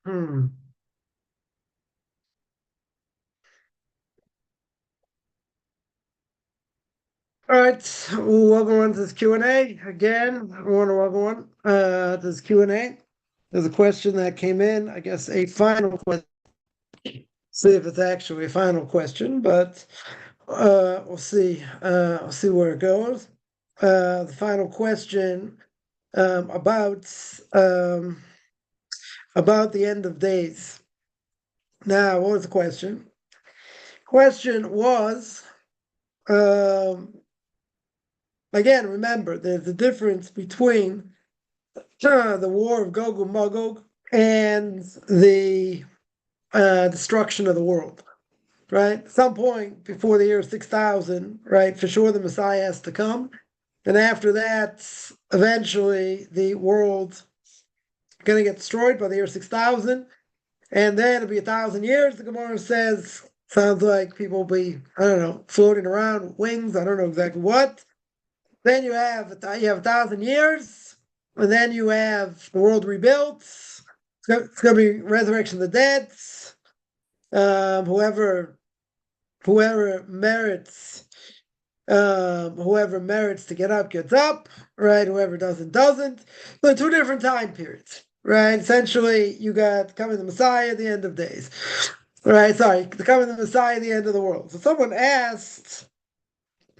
Hmm. All right, welcome on to this Q&A again. I want to welcome on to this Q&A. There's a question that came in, I guess a final question. See if it's actually a final question, but we'll see. We'll see where it goes. The final question about um, about the end of days. Now, what was the question? Question was, um, again, remember, there's a difference between the war of Gog and Magog and the destruction of the world, right? At some point before the year 6000, right, for sure the Messiah has to come. And after that, eventually the world going to get destroyed by the year 6000. And then it'll be 1,000 years, the Gemara says. Sounds like people will be, I don't know, floating around with wings. I don't know exactly what. Then you have 1,000 years, and then you have the world rebuilt. It's going to be resurrection of the dead. Whoever merits, whoever merits to get up gets up, right? Whoever doesn't. So two different time periods, right? Essentially, you got coming the Messiah at the end of days, right? Sorry, the coming the Messiah at the end of the world. So someone asked,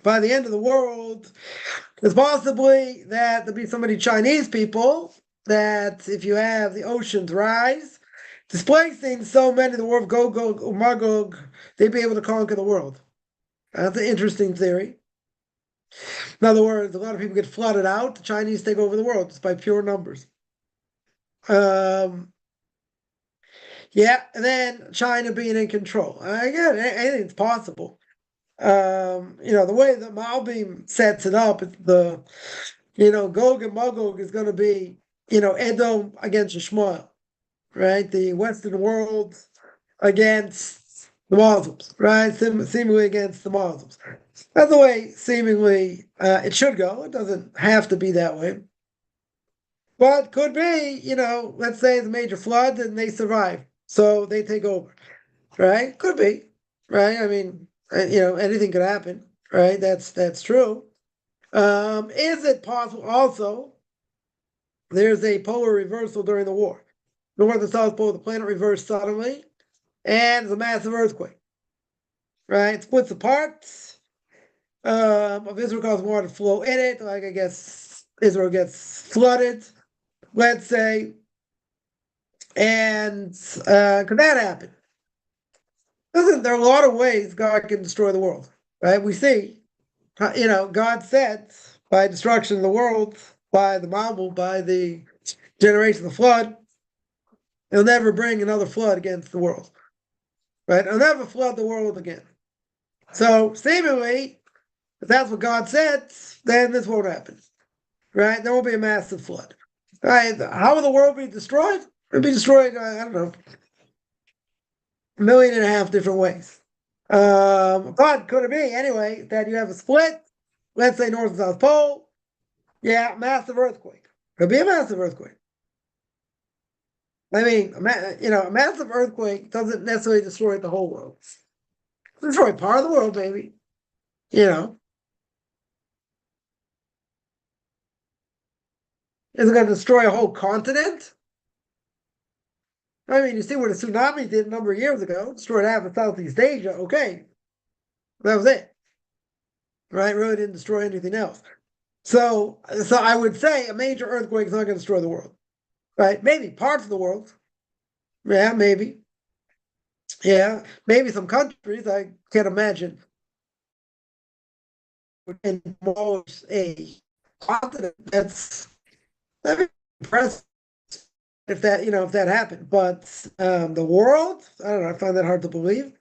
by the end of the world, it's possibly that there'll be so many Chinese people that if you have the oceans rise, displacing so many, the war of Gog or Magog, they'd be able to conquer the world. That's an interesting theory. In other words, a lot of people get flooded out. The Chinese take over the world just by pure numbers. Yeah, and then China being in control. Again, anything's possible. The way that Malbim sets it up, it's Gog and Magog is going to be, Edom against Ishmael, right? The Western world against the Muslims, right? Seemingly against the Muslims. That's the way seemingly it should go. It doesn't have to be that way. But could be, let's say it's a major flood and they survive. So they take over, right? Could be, right? I mean, anything could happen, right? That's true. Is it possible also there's a polar reversal during the war? North and South Pole of the planet reversed suddenly, and there's a massive earthquake, right? It splits apart. Of Israel causes water to flow in it. Like, I guess Israel gets flooded, let's say. And could that happen? Listen, there are a lot of ways God can destroy the world, right? We see, God said by destruction of the world, by the Bible, by the generation of the flood, he'll never bring another flood against the world, right? He'll never flood the world again. So seemingly, if that's what God said, then this won't happen, right? There won't be a massive flood, right? How will the world be destroyed? It'll be destroyed, I don't know, 1.5 million different ways. But could it be, anyway, that you have a split, let's say North and South Pole, yeah, massive earthquake. Could be a massive earthquake. I mean, a massive earthquake doesn't necessarily destroy the whole world. Destroy part of the world, maybe. You know, is it going to destroy a whole continent? I mean, you see what a tsunami did a number of years ago, destroyed half of Southeast Asia. Okay, that was it, right? Really didn't destroy anything else. So I would say a major earthquake is not going to destroy the world, right? Maybe parts of the world. Yeah, maybe. Yeah, maybe some countries. I can't imagine would demolish a continent. That'd be impressive if that happened. But the world, I don't know. I find that hard to believe.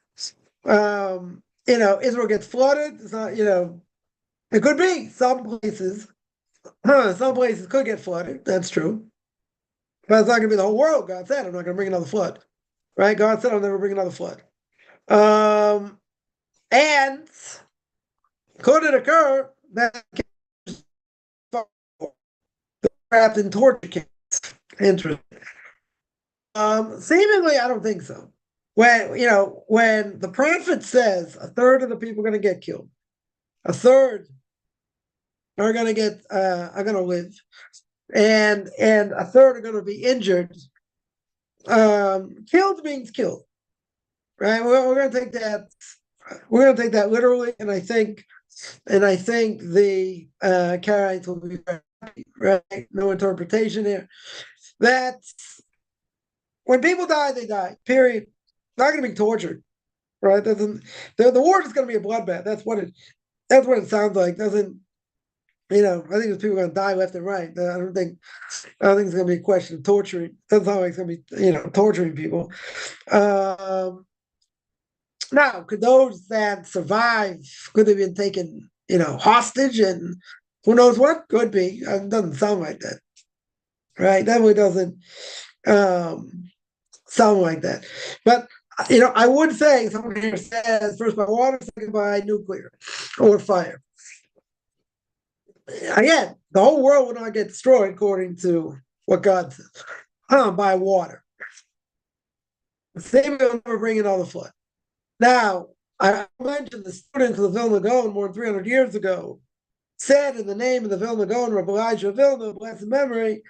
Israel gets flooded. It's not. It could be some places. Some places could get flooded. That's true. But it's not going to be the whole world. God said, "I'm not going to bring another flood." Right? God said, "I'll never bring another flood." And could it occur that trapped in torture camps? Interesting. Seemingly, I don't think so. When the prophet says a third of the people are going to get killed, a third are going to live, and a third are going to be injured. Killed means killed, right? We're going to take that. We're going to take that literally, and I think the Karaites will be very happy, right? No interpretation here. That when people die, they die. Period. Not going to be tortured, right? Doesn't the war is going to be a bloodbath? That's what it sounds like. Doesn't I think there's people going to die left and right. I don't think it's going to be a question of torturing. Doesn't sound like it's going to be torturing people. Now, could those that survive could have been taken hostage and who knows what? Could be. It doesn't sound like that, right? Definitely doesn't sound like that. But I would say someone here says first by water, second by nuclear or fire. Again, the whole world will not get destroyed according to what God says. By water. The same will never bring another flood. Now, I mentioned the students of the Vilna Gaon more than 300 years ago said in the name of the Vilna Gaon, Rabbi Elijah Vilna, blessed memory,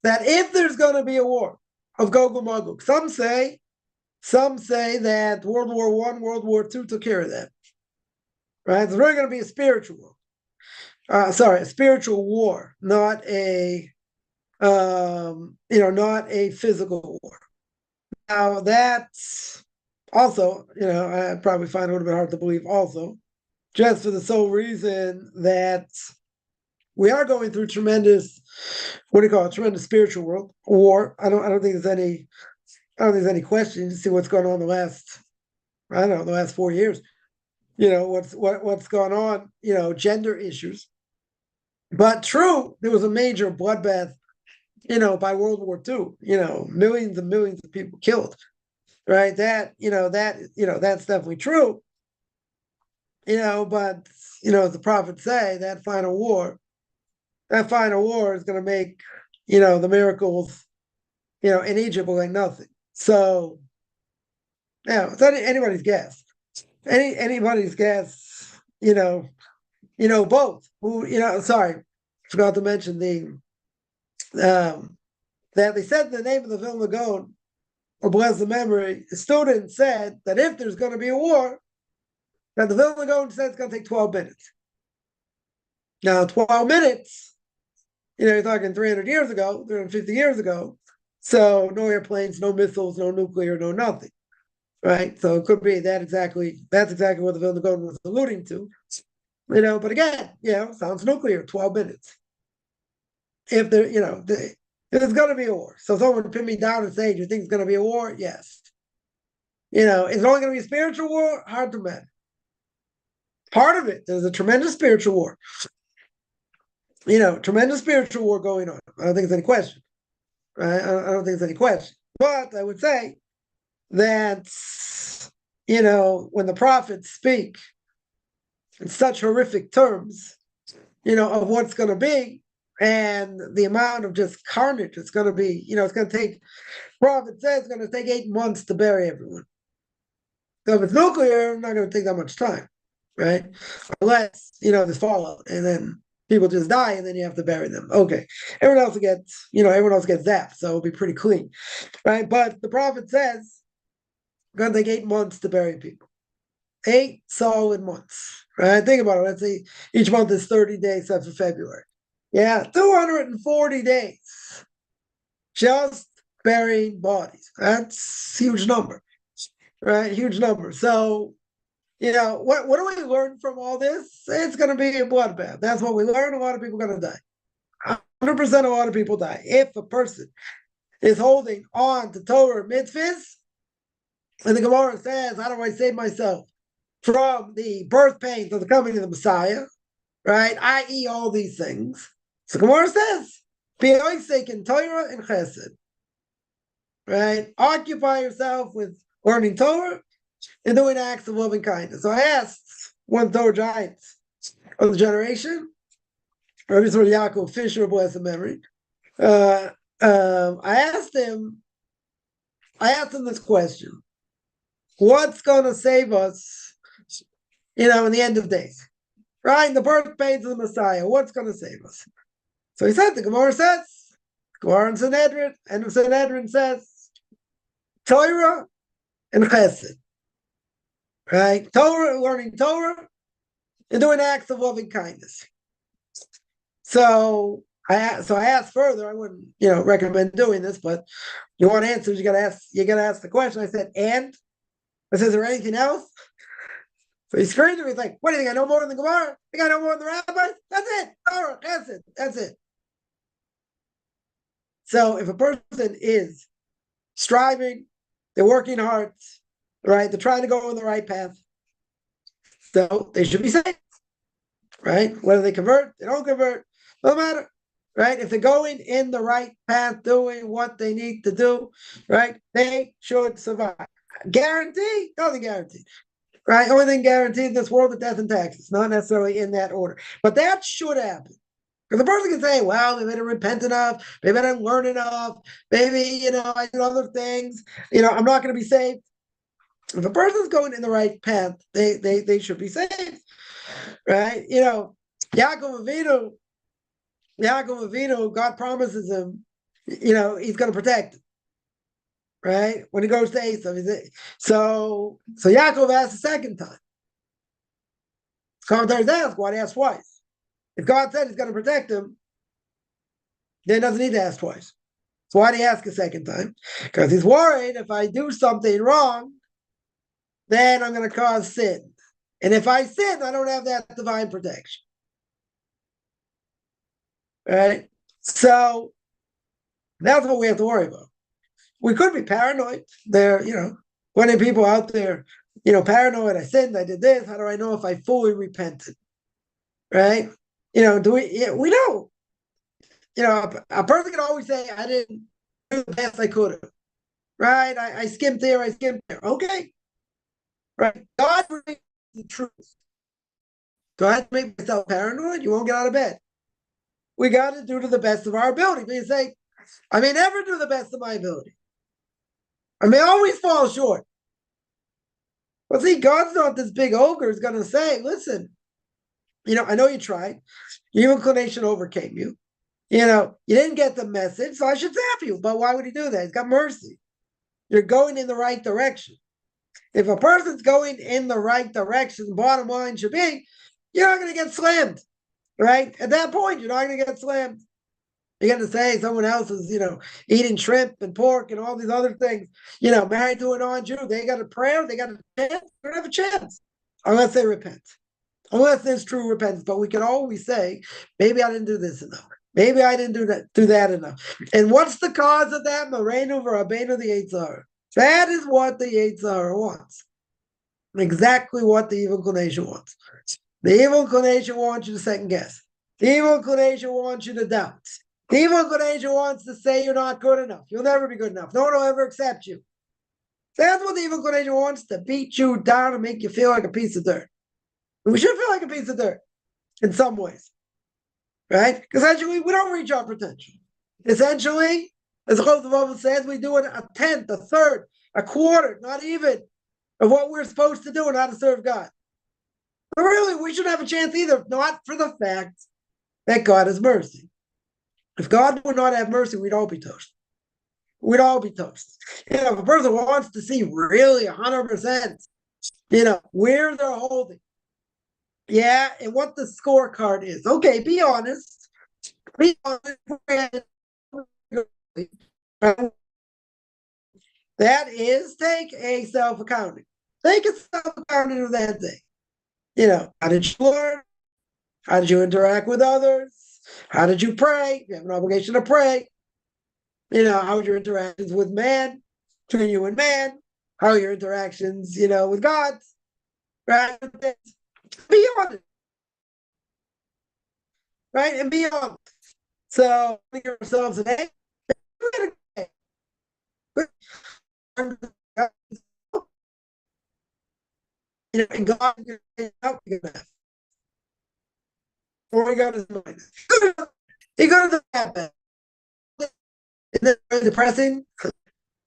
that if there's going to be a war of Gog and Magog, some say that World War I, World War II took care of that. Right? It's really going to be a spiritual war. A spiritual war, not a not a physical war. Now that's also, I probably find it a little bit hard to believe also, just for the sole reason that we are going through tremendous spiritual war. I don't think there's any question to see what's going on the last 4 years. What's going on, gender issues. But true, there was a major bloodbath, by World War II, millions and millions of people killed. Right. That's definitely true. But as the prophets say, that final war is going to make, the miracles, in Egypt like nothing. So, it's anybody's guess. Anybody's guess, both. Sorry, forgot to mention that they said the name of the Vilna Gaon, or bless the memory, the student said that if there's going to be a war, that the Vilna Gaon said it's going to take 12 minutes. Now, 12 minutes, you're talking 300 years ago, 350 years ago. So no airplanes, no missiles, no nuclear, no nothing. Right? So it could be that's exactly what the Vilna Gaon was alluding to. But again, sounds nuclear, 12 minutes. If there's going to be a war. So someone would pin me down and say, do you think it's going to be a war? Yes. Is it only going to be a spiritual war? Hard to imagine. Part of it, there's a tremendous spiritual war. Tremendous spiritual war going on. I don't think there's any question. Right? I don't think there's any question. But I would say that, when the prophets speak in such horrific terms, of what's going to be, and the amount of just carnage it's going to be, it's going to take, prophet says it's going to take 8 months to bury everyone. So if it's nuclear, it's not going to take that much time, right? Unless, there's fallout, and then people just die, and then you have to bury them. Okay. Everyone else gets zapped, so it'll be pretty clean, right? But the prophet says it's going to take 8 months to bury people. 8 solid months, right? Think about it. Let's say each month is 30 days except for February. Yeah, 240 days just burying bodies. That's a huge number, right? Huge number. So, what do we learn from all this? It's going to be a bloodbath. That's what we learn. A lot of people are going to die. 100% a lot of people die. If a person is holding on to Torah mitzvahs, and the Gemara says, how do I save myself from the birth pains of the coming of the Messiah, right? I.e. all these things. So Gemara says, "B'oisek in Torah and Chesed." Right? Occupy yourself with learning Torah and doing acts of loving kindness. So I asked one Torah giant of the generation, Rabbi Yaakov Fisher, blessed memory. I asked him, I asked him this question: what's going to save us, in the end of days? Right? The birth pains of the Messiah. What's going to save us? So he said, the Gemara says, Gemara in Sanhedrin, and Sanhedrin says, Torah and Chesed. Right? Torah, learning Torah, and doing acts of loving kindness. So I asked further. I wouldn't, recommend doing this, but you want answers, you gotta ask the question. I said, and I said, is there anything else? So he screamed at me. He's like, what do you think? I know more than the Gemara? I think I know more than the rabbis? That's it. Torah, Chesed. That's it. So if a person is striving, they're working hard, right? They're trying to go on the right path. So they should be saved, right? Whether they convert, they don't convert, doesn't matter, right? If they're going in the right path, doing what they need to do, right? They should survive. Guarantee? Nothing guaranteed, right? Only thing guaranteed in this world is death and taxes, not necessarily in that order. But that should happen. Because the person can say, well, maybe I didn't repent enough, maybe I didn't learn enough, maybe, I did other things, I'm not going to be saved. If a person's going in the right path, they should be saved, right? Yaakov Avinu, God promises him, he's going to protect him, right? When he goes to Esav. So Yaakov asked a second time. Commentators ask, why did he ask twice? If God said he's going to protect him, then he doesn't need to ask twice. So why did he ask a second time? Because he's worried if I do something wrong, then I'm going to cause sin. And if I sin, I don't have that divine protection. Right? So that's what we have to worry about. We could be paranoid. There, plenty of people out there, paranoid. I sinned, I did this. How do I know if I fully repented? Right? We know. A person can always say, I didn't do the best I could have. Right? I skimmed here, I skimmed there. Okay. Right? God reveals the truth. Do I have to make myself paranoid? You won't get out of bed. We got to do to the best of our ability. But you say, I may never do the best of my ability. I may always fall short. Well, see, God's not this big ogre who's going to say, listen, I know you tried. Your inclination overcame you. You didn't get the message, so I should zap you. But why would he do that? He's got mercy. You're going in the right direction. If a person's going in the right direction, the bottom line should be, you're not going to get slammed, right? At that point, you're not going to get slammed. You're going to say someone else is, eating shrimp and pork and all these other things, married to a non-Jew. They got a prayer, they got a chance, they don't have a chance unless they repent. Unless there's true repentance. But we can always say, maybe I didn't do this enough. Maybe I didn't do that enough. And what's the cause of that? Moreinu v'Rabbeinu the Yetzer Hara. That is what the Yetzer Hara wants. Exactly what the evil inclination wants. The evil inclination wants you to second guess. The evil inclination wants you to doubt. The evil inclination wants to say you're not good enough. You'll never be good enough. No one will ever accept you. That's what the evil inclination wants, to beat you down and make you feel like a piece of dirt. We should feel like a piece of dirt in some ways, right? Because essentially, we don't reach our potential. Essentially, as the Choshen says, we do a tenth, a third, a quarter, not even, of what we're supposed to do and how to serve God. But really, we shouldn't have a chance either, if not for the fact that God has mercy. If God would not have mercy, we'd all be toast. We'd all be toast. If a person wants to see really 100%, where they're holding, and what the scorecard is. Okay, be honest. Be honest. That is, take a self-accounting. Take a self-accounting of that day. How did you learn? How did you interact with others? How did you pray? You have an obligation to pray. How are your interactions with man, between you and man? How are your interactions, with God? Right? Be honest. Right? And be honest. So, think of ourselves today. And God can help you enough. Or he got his mind. He got his bad. Isn't that very depressing?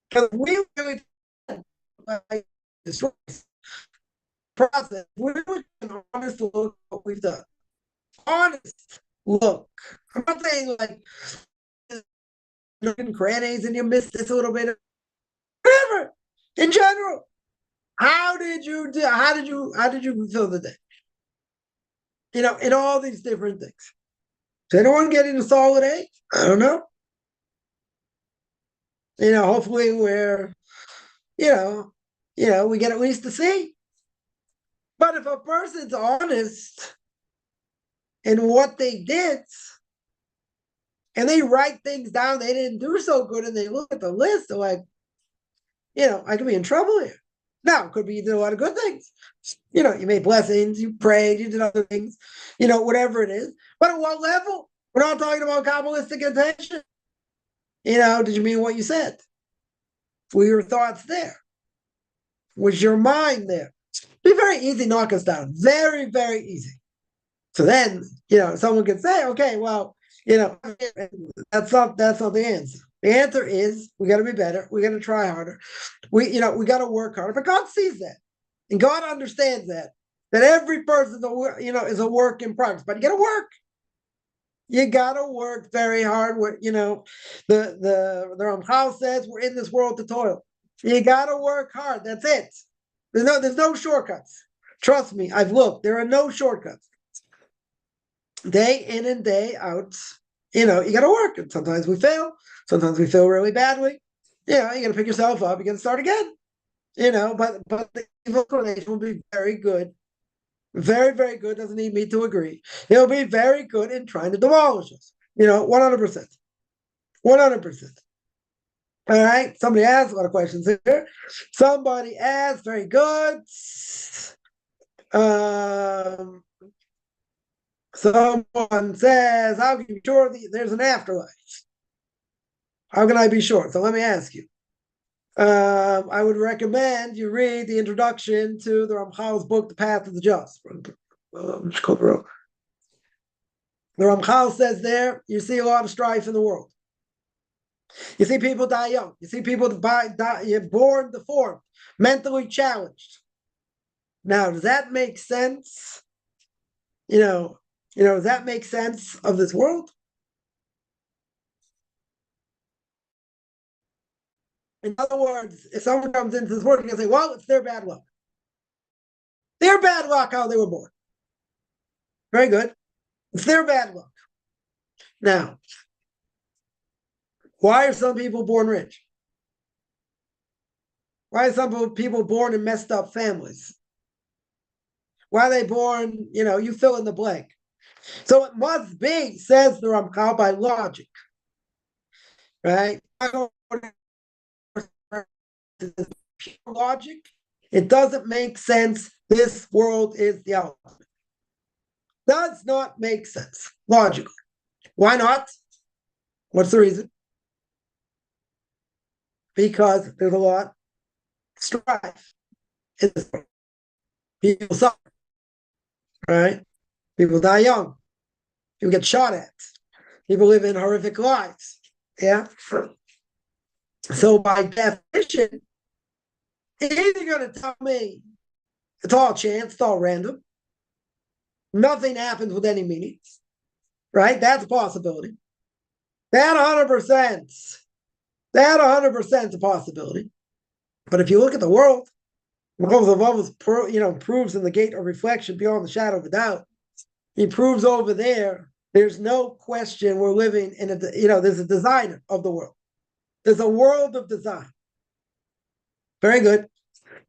Because we really like this process. We were an honest look at what we've done. Honest look. I'm not saying like crannies and you missed this a little bit. Whatever. In general, how did you do? How did you fill the day? In all these different things. Is anyone getting a solid A? I don't know. Hopefully you know, we get at least a C. But if a person's honest in what they did, and they write things down they didn't do so good, and they look at the list, they're like, I could be in trouble here. Now, it could be you did a lot of good things. You made blessings, you prayed, you did other things, whatever it is. But at what level? We're not talking about Kabbalistic intention. Did you mean what you said? Were your thoughts there? Was your mind there? Be very easy to knock us down. Very, very easy. So then, someone could say, okay, well, that's not the answer. The answer is we got to be better. We got to try harder. We got to work harder. But God sees that, and God understands that every person, is a work in progress. But you got to work. You got to work very hard. The Ramchal says we're in this world to toil. You got to work hard. That's it. There's no shortcuts. Trust me, I've looked. There are no shortcuts. Day in and day out, you got to work. And sometimes we fail. Sometimes we fail really badly. You got to pick yourself up. You got to start again. But the inclination will be very good. Very, very good. Doesn't need me to agree. He'll be very good in trying to demolish us. 100%. 100%. All right. Somebody asked a lot of questions here. Somebody asked, very good. Someone says, how can you be sure there's an afterlife? How can I be sure? So let me ask you. I would recommend you read the introduction to the Ramchal's book, The Path of the Just. The Ramchal says there, you see a lot of strife in the world. You see people die young. You see people you're born deformed, mentally challenged. Now, does that make sense? Does that make sense of this world? In other words, if someone comes into this world, you can say, well, it's their bad luck. Their bad luck how they were born. Very good. It's their bad luck. Now, why are some people born rich? Why are some people born in messed up families? Why are they born, you fill in the blank. So it must be, says the Ramchal, by logic. Right? Pure logic, it doesn't make sense. This world is the ultimate. Does not make sense logically. Why not? What's the reason? Because there's a lot of strife in this world. People suffer, right? People die young. People get shot at. People live in horrific lives. Yeah. So by definition, it's either going to tell me it's all chance, it's all random. Nothing happens with any meaning, right? That's a possibility. That 100%. That 100% is a possibility. But if you look at the world, proves in the gate of reflection beyond the shadow of a doubt. He proves over there, there's no question we're living in there's a designer of the world. There's a world of design. Very good.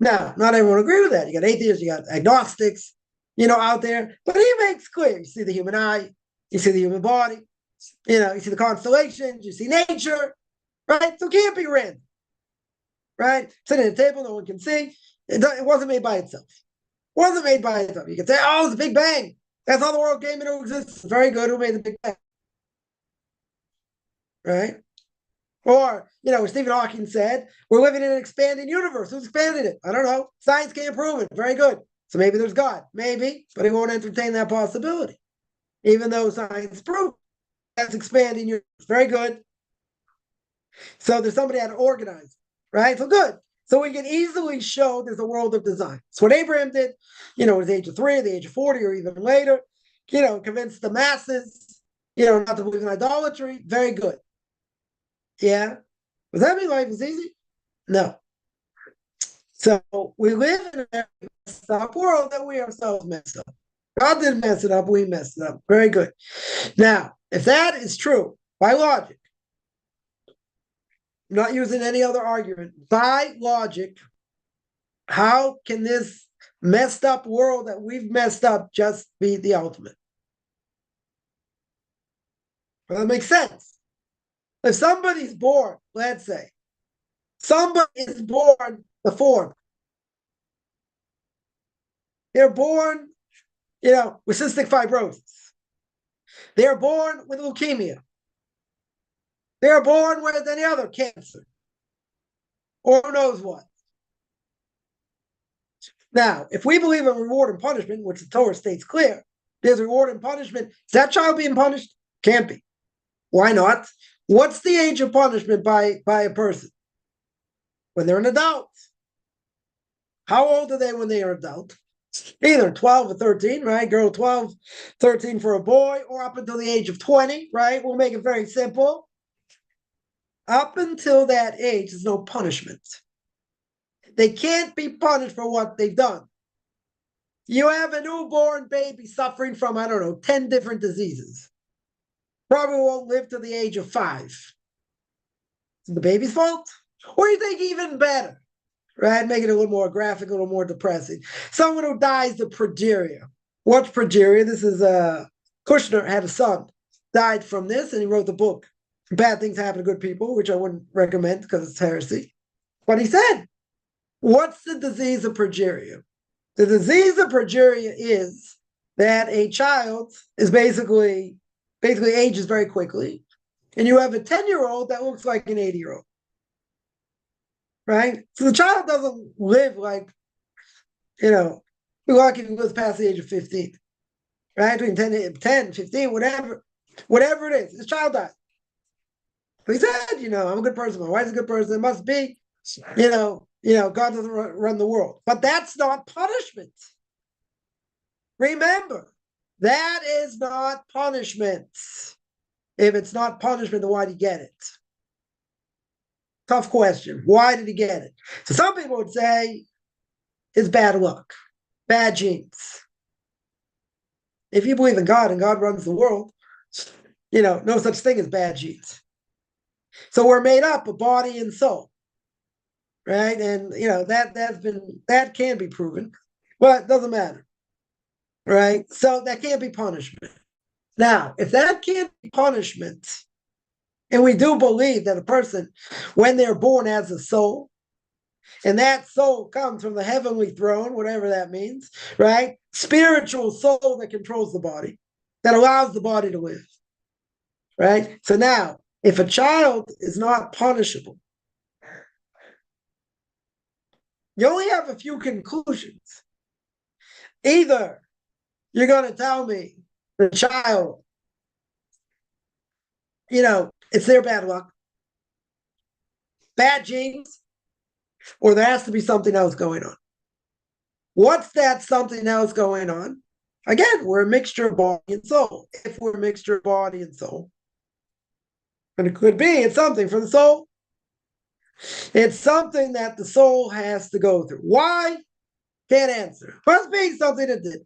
Now, not everyone agree with that. You got atheists, you got agnostics, out there. But he makes clear. You see the human eye, you see the human body, you see the constellations, you see nature, right? So it can't be random, right? Sitting at a table, no one can see. It wasn't made by itself. It wasn't made by itself. You can say, oh, it's a Big Bang. That's how the world came into existence. Very good. Who made the Big Bang? Right? Or, Stephen Hawking said, we're living in an expanding universe. Who's expanded it? I don't know. Science can't prove it. Very good. So maybe there's God. Maybe, but he won't entertain that possibility. Even though science proves that's expanding universe. Very good. So there's somebody had to organize. right? So good. So we can easily show there's a world of design. It's what Abraham did, at the age of 3, at the age of 40, or even later, convince the masses, not to believe in idolatry. Very good. Yeah. Does that mean life is easy? No. So we live in a very messed up world that we ourselves messed up. God didn't mess it up, we messed it up. Very good. Now, if that is true, by logic, not using any other argument, by logic, how can this messed up world that we've messed up just be the ultimate? Well, that makes sense. If somebody's born, let's say, somebody is born deformed. They're born, with cystic fibrosis. They're born with leukemia. They're born with any other cancer. Or who knows what. Now, if we believe in reward and punishment, which the Torah states clear, there's reward and punishment. Is that child being punished? Can't be. Why not? What's the age of punishment by a person? When they're an adult. How old are they when they are adult? Either 12 or 13, right? Girl 12, 13 for a boy, or up until the age of 20, right? We'll make it very simple. Up until that age, there's no punishment. They can't be punished for what they've done. You have a newborn baby suffering from, 10 different diseases. Probably won't live to the age of 5. Is it the baby's fault? Or you think even better, right? Make it a little more graphic, a little more depressing. Someone who dies of progeria. What's progeria? This is Kushner had a son, died from this, and he wrote the book. Bad things happen to good people, which I wouldn't recommend because it's heresy. But he said, what's the disease of progeria? The disease of progeria is that a child is basically ages very quickly, and you have a 10-year-old that looks like an 80-year-old. Right? So the child doesn't live like, be lucky if he goes past the age of 15. Right? Between 10, 15, whatever it is. This child died. But he said, I'm a good person. My wife's a good person. It must be, God doesn't run the world. But that's not punishment. Remember, that is not punishment. If it's not punishment, then why did he get it? Tough question. Why did he get it? So some people would say it's bad luck, bad genes. If you believe in God and God runs the world, no such thing as bad genes. So we're made up of body and soul, right? And that can be proven, but it doesn't matter, right? So that can't be punishment. Now, if that can't be punishment, and we do believe that a person, when they're born, has a soul, and that soul comes from the heavenly throne, whatever that means, right? Spiritual soul that controls the body, that allows the body to live, right? So now, if a child is not punishable, you only have a few conclusions. Either you're going to tell me the child, it's their bad luck, bad genes, or there has to be something else going on. What's that something else going on? Again, we're a mixture of body and soul. If we're a mixture of body and soul, and it could be, it's something for the soul. It's something that the soul has to go through. Why? Can't answer. Must be something that did.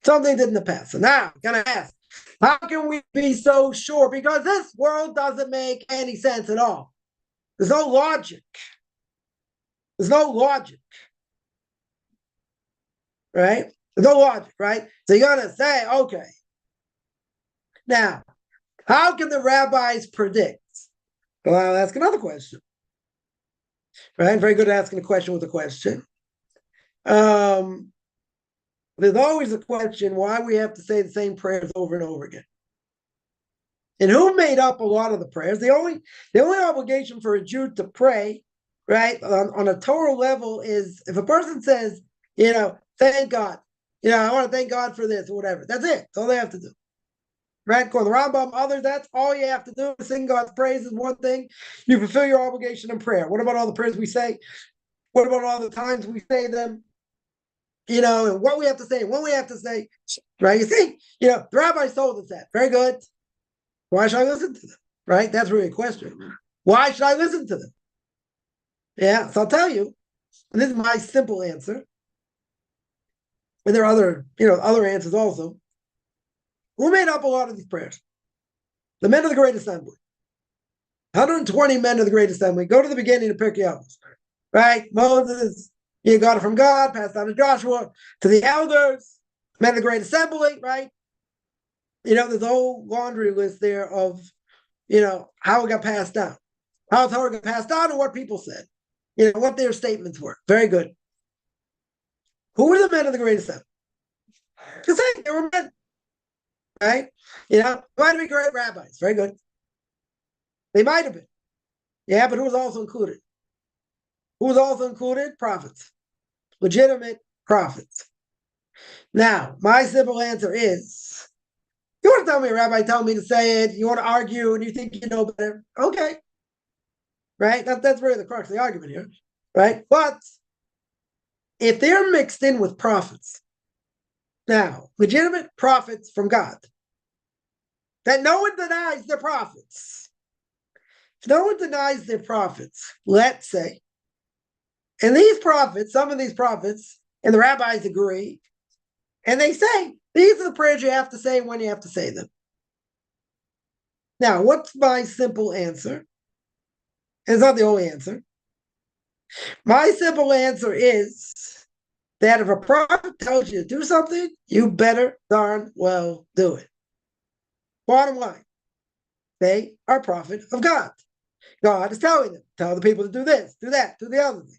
Something did in the past. So now, I'm going to ask, how can we be so sure? Because this world doesn't make any sense at all. There's no logic. There's no logic. Right? There's no logic, right? So you're going to say, okay. Now, how can the rabbis predict? Well, I'll ask another question. Right? Very good at asking a question with a question. There's always a question why we have to say the same prayers over and over again. And who made up a lot of the prayers? The only obligation for a Jew to pray, right, on a Torah level is if a person says, thank God, I want to thank God for this or whatever. That's it. That's all they have to do. right? According to the Rambam, others, that's all you have to do. Sing God's praises, one thing. You fulfill your obligation in prayer. What about all the prayers we say? What about all the times we say them? And what we have to say, when we have to say, right? You see, the rabbis told us that. Very good. Why should I listen to them? Right? That's really a question. Why should I listen to them? Yeah, so I'll tell you. And this is my simple answer. And there are other answers also. Who made up a lot of these prayers? The men of the Great Assembly. 120 men of the Great Assembly. Go to the beginning of Pirkei Avos. Right? Moses, he got it from God, passed on to Joshua, to the elders, men of the Great Assembly, right? There's a whole laundry list there of, how it got passed down. How Torah got passed down and what people said. What their statements were. Very good. Who were the men of the Great Assembly? Just saying, they were men. Right? Might have been great rabbis. Very good. They might have been. Yeah, but who was also included? Who was also included? Prophets. Legitimate prophets. Now, my simple answer is, you want to tell me a rabbi tell me to say it, you want to argue, and you think you know better. Okay. Right? That's really the crux of the argument here. Right? But if they're mixed in with prophets, now, legitimate prophets from God, that no one denies they're prophets. If no one denies they're prophets, let's say, and these prophets, some of these prophets, and the rabbis agree, and they say, these are the prayers you have to say when you have to say them. Now, what's my simple answer? It's not the only answer. My simple answer is that if a prophet tells you to do something, you better darn well do it. Bottom line, they are prophet of God. God is telling them, tell the people to do this, do that, do the other thing.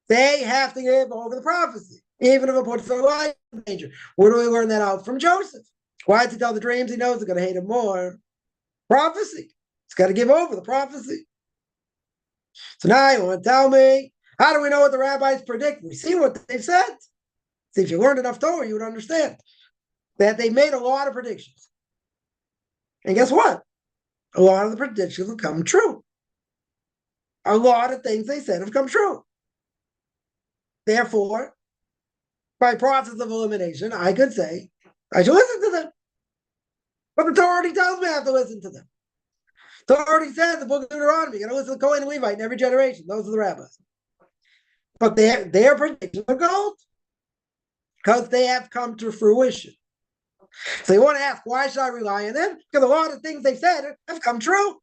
They have to give over the prophecy, even if it puts their life in danger. Where do we learn that out? From Joseph. Why does he tell the dreams? He knows they're going to hate him more. Prophecy. He's got to give over the prophecy. So now you want to tell me, how do we know what the rabbis predict? We see what they've said. See, if you learned enough Torah, you would understand that they made a lot of predictions. And guess what? A lot of the predictions have come true. A lot of things they said have come true. Therefore, by process of elimination, I could say, I should listen to them. But the Torah already tells me I have to listen to them. The Torah already says in the book of Deuteronomy, you're going to listen to Cohen and Levite in every generation. Those are the rabbis. But their predictions are gold. Because they have come to fruition. So you want to ask, why should I rely on them? Because a lot of things they said have come true.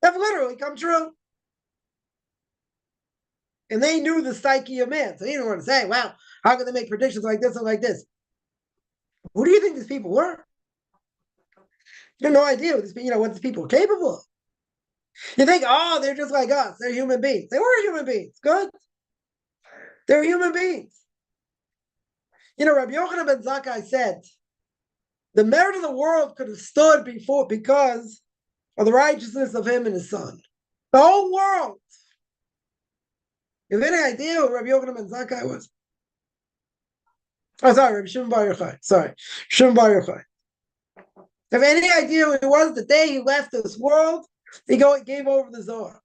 Have literally come true. And they knew the psyche of man. So you don't want to say, wow, how can they make predictions like this and like this? Who do you think these people were? You have no idea what these people are capable of. You think, oh, they're just like us. They're human beings. They were human beings. Good. They're human beings. Rabbi Yochanan ben Zakkai said, the merit of the world could have stood before because of the righteousness of him and his son. The whole world. You have any idea who Rabbi Yochanan ben Zakkai was? Oh, sorry, Rabbi Shimon Bar Yochai. Sorry, Shimon Bar Yochai. Have any idea who he was the day he left this world? He gave over the Zohar.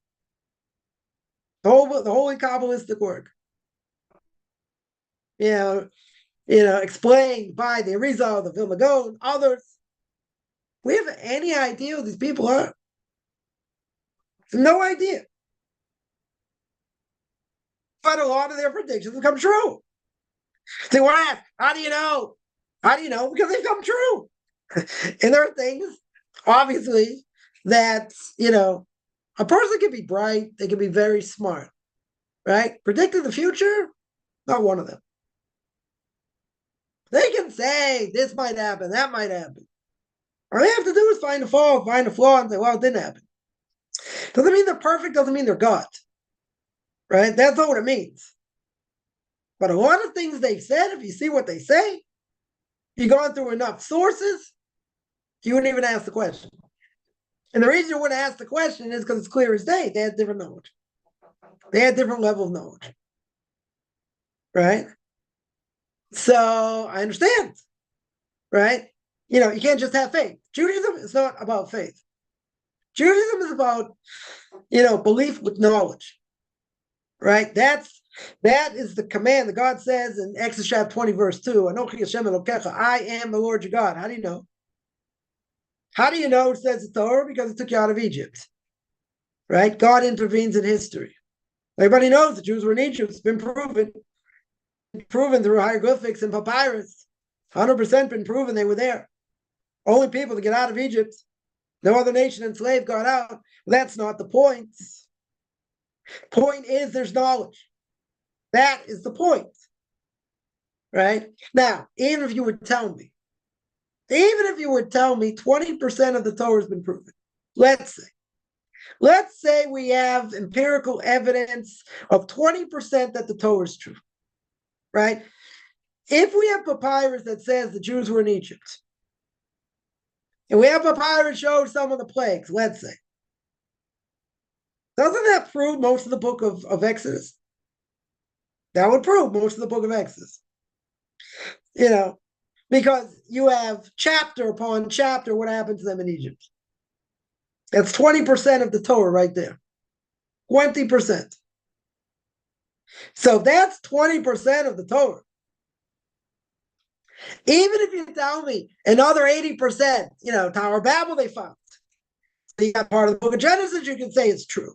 The holy Kabbalistic work. Explained by the Arizal, the Vilna Gaon, others. We have any idea who these people are? No idea. But a lot of their predictions have come true. So when I ask, how do you know? How do you know? Because they've come true. And there are things, obviously, that, a person can be bright, they can be very smart, right? Predicting the future, not one of them. They can say this might happen, that might happen. All they have to do is find a fault, find a flaw, and say, well, it didn't happen. Doesn't mean they're perfect, doesn't mean they're God. Right? That's not what it means. But a lot of things they've said, if you see what they say, you've gone through enough sources, you wouldn't even ask the question. And the reason you wouldn't ask the question is because it's clear as day. They had different knowledge. They had different level of knowledge. Right? So I understand. Right? You can't just have faith. Judaism is not about faith. Judaism is about, belief with knowledge, right? That is the command that God says in Exodus chapter 20, verse 2, Anochi Hashem Elokecha, I am the Lord your God. How do you know? How do you know it says the Torah? Because it took you out of Egypt, right? God intervenes in history. Everybody knows the Jews were in Egypt. It's been proven through hieroglyphics and papyrus. 100% been proven they were there. Only people to get out of Egypt. No other nation enslaved got out. Well, that's not the point. Point is there's knowledge. That is the point. Right? Now, even if you would tell me 20% of the Torah has been proven, let's say we have empirical evidence of 20% that the Torah is true, right? If we have papyrus that says the Jews were in Egypt, and we have papyrus shows some of the plagues, let's say, doesn't that prove most of the book of Exodus? That would prove most of the book of Exodus. Because you have chapter upon chapter what happened to them in Egypt. That's 20% of the Torah right there. 20%. So that's 20% of the Torah. Even if you tell me another 80%, Tower of Babel they found. So you got part of the book of Genesis you can say it's true.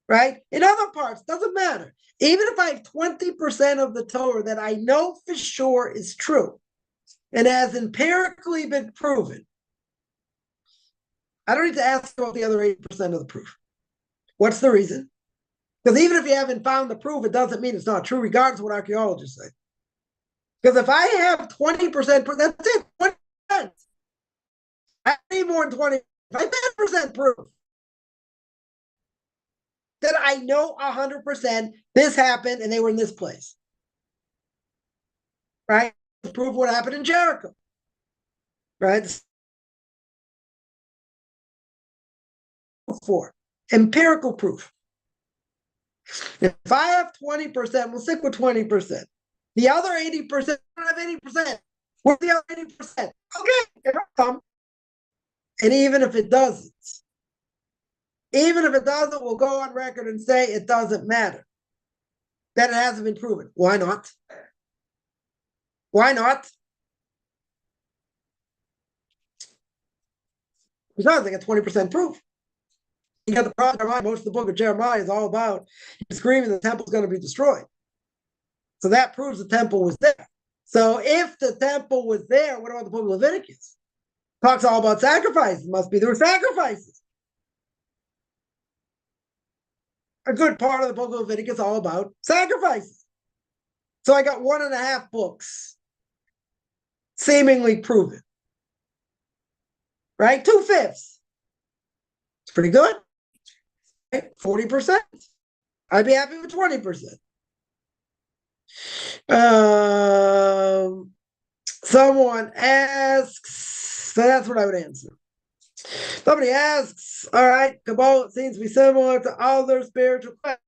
Right? In other parts, doesn't matter. Even if I have 20% of the Torah that I know for sure is true and has empirically been proven, I don't need to ask about the other 80% of the proof. What's the reason? Because even if you haven't found the proof, it doesn't mean it's not true, regardless of what archaeologists say. Because if I have 20%, that's it, 20%. I need more than 20%. If I have 10% proof that I know 100% this happened and they were in this place. Right? Prove what happened in Jericho. Right? For empirical proof. If I have 20%, we'll stick with 20%. The other 80%, I don't have 80%. Where's the other 80%? Okay, it'll come. And even if it doesn't, we'll go on record and say it doesn't matter. That it hasn't been proven. Why not? Why not? Because they got 20% proof. You got the prophet Jeremiah. Most of the book of Jeremiah is all about screaming the temple's going to be destroyed. So that proves the temple was there. So if the temple was there, what about the book of Leviticus? Talks all about sacrifices. There were sacrifices. A good part of the book of Leviticus is all about sacrifices. So I got 1.5 books seemingly proven. Right? 2/5. It's pretty good. Right? 40%. I'd be happy with 20%. Someone asks, so that's what I would answer. Somebody asks, all right, Kabbalah seems to be similar to other spiritual questions.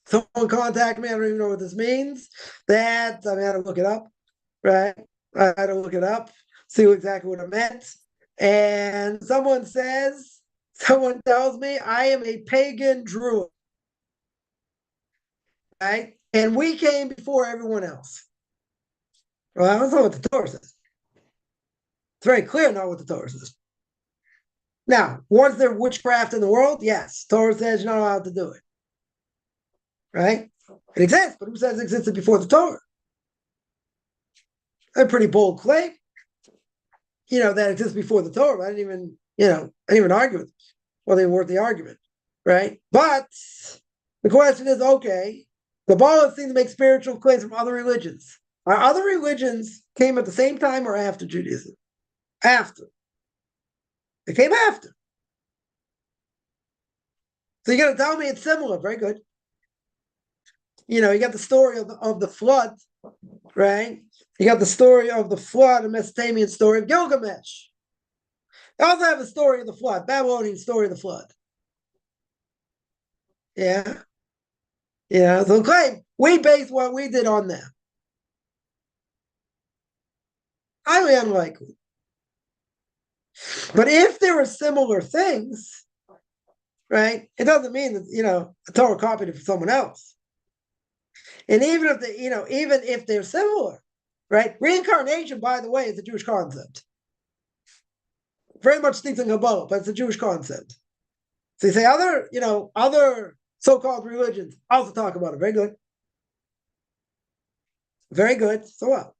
Someone contacted me, I don't even know what this means. I had to look it up, right? I had to look it up, see exactly what it meant. And someone tells me I am a pagan druid, right? And we came before everyone else. Well, I don't know what the Torah says. It's very clear not what the Torah says. Now, was there witchcraft in the world? Yes. Torah says you're not allowed to do it. Right? It exists, but who says it existed before the Torah? A pretty bold claim. That exists before the Torah. I didn't even argue with it. Well, they weren't worth the argument. Right? But the question is, okay, the Kabbalah seems to make spiritual claims from other religions. Are other religions came at the same time or after Judaism? After. They came after. So you got to tell me it's similar. Very good. You got the story of the flood, right? You got the story of the flood, a Mesopotamian story of Gilgamesh. I also have a story of the flood, Babylonian story of the flood. Yeah. Yeah. So claim we base what we did on them. Highly unlikely. But if there were similar things, right, it doesn't mean that, the Torah copied it from someone else. And even if even if they're similar, right? Reincarnation, by the way, is a Jewish concept. Very much stinks in Kabbalah, but it's a Jewish concept. So you say other so-called religions also talk about it. Very good. Very good. So what?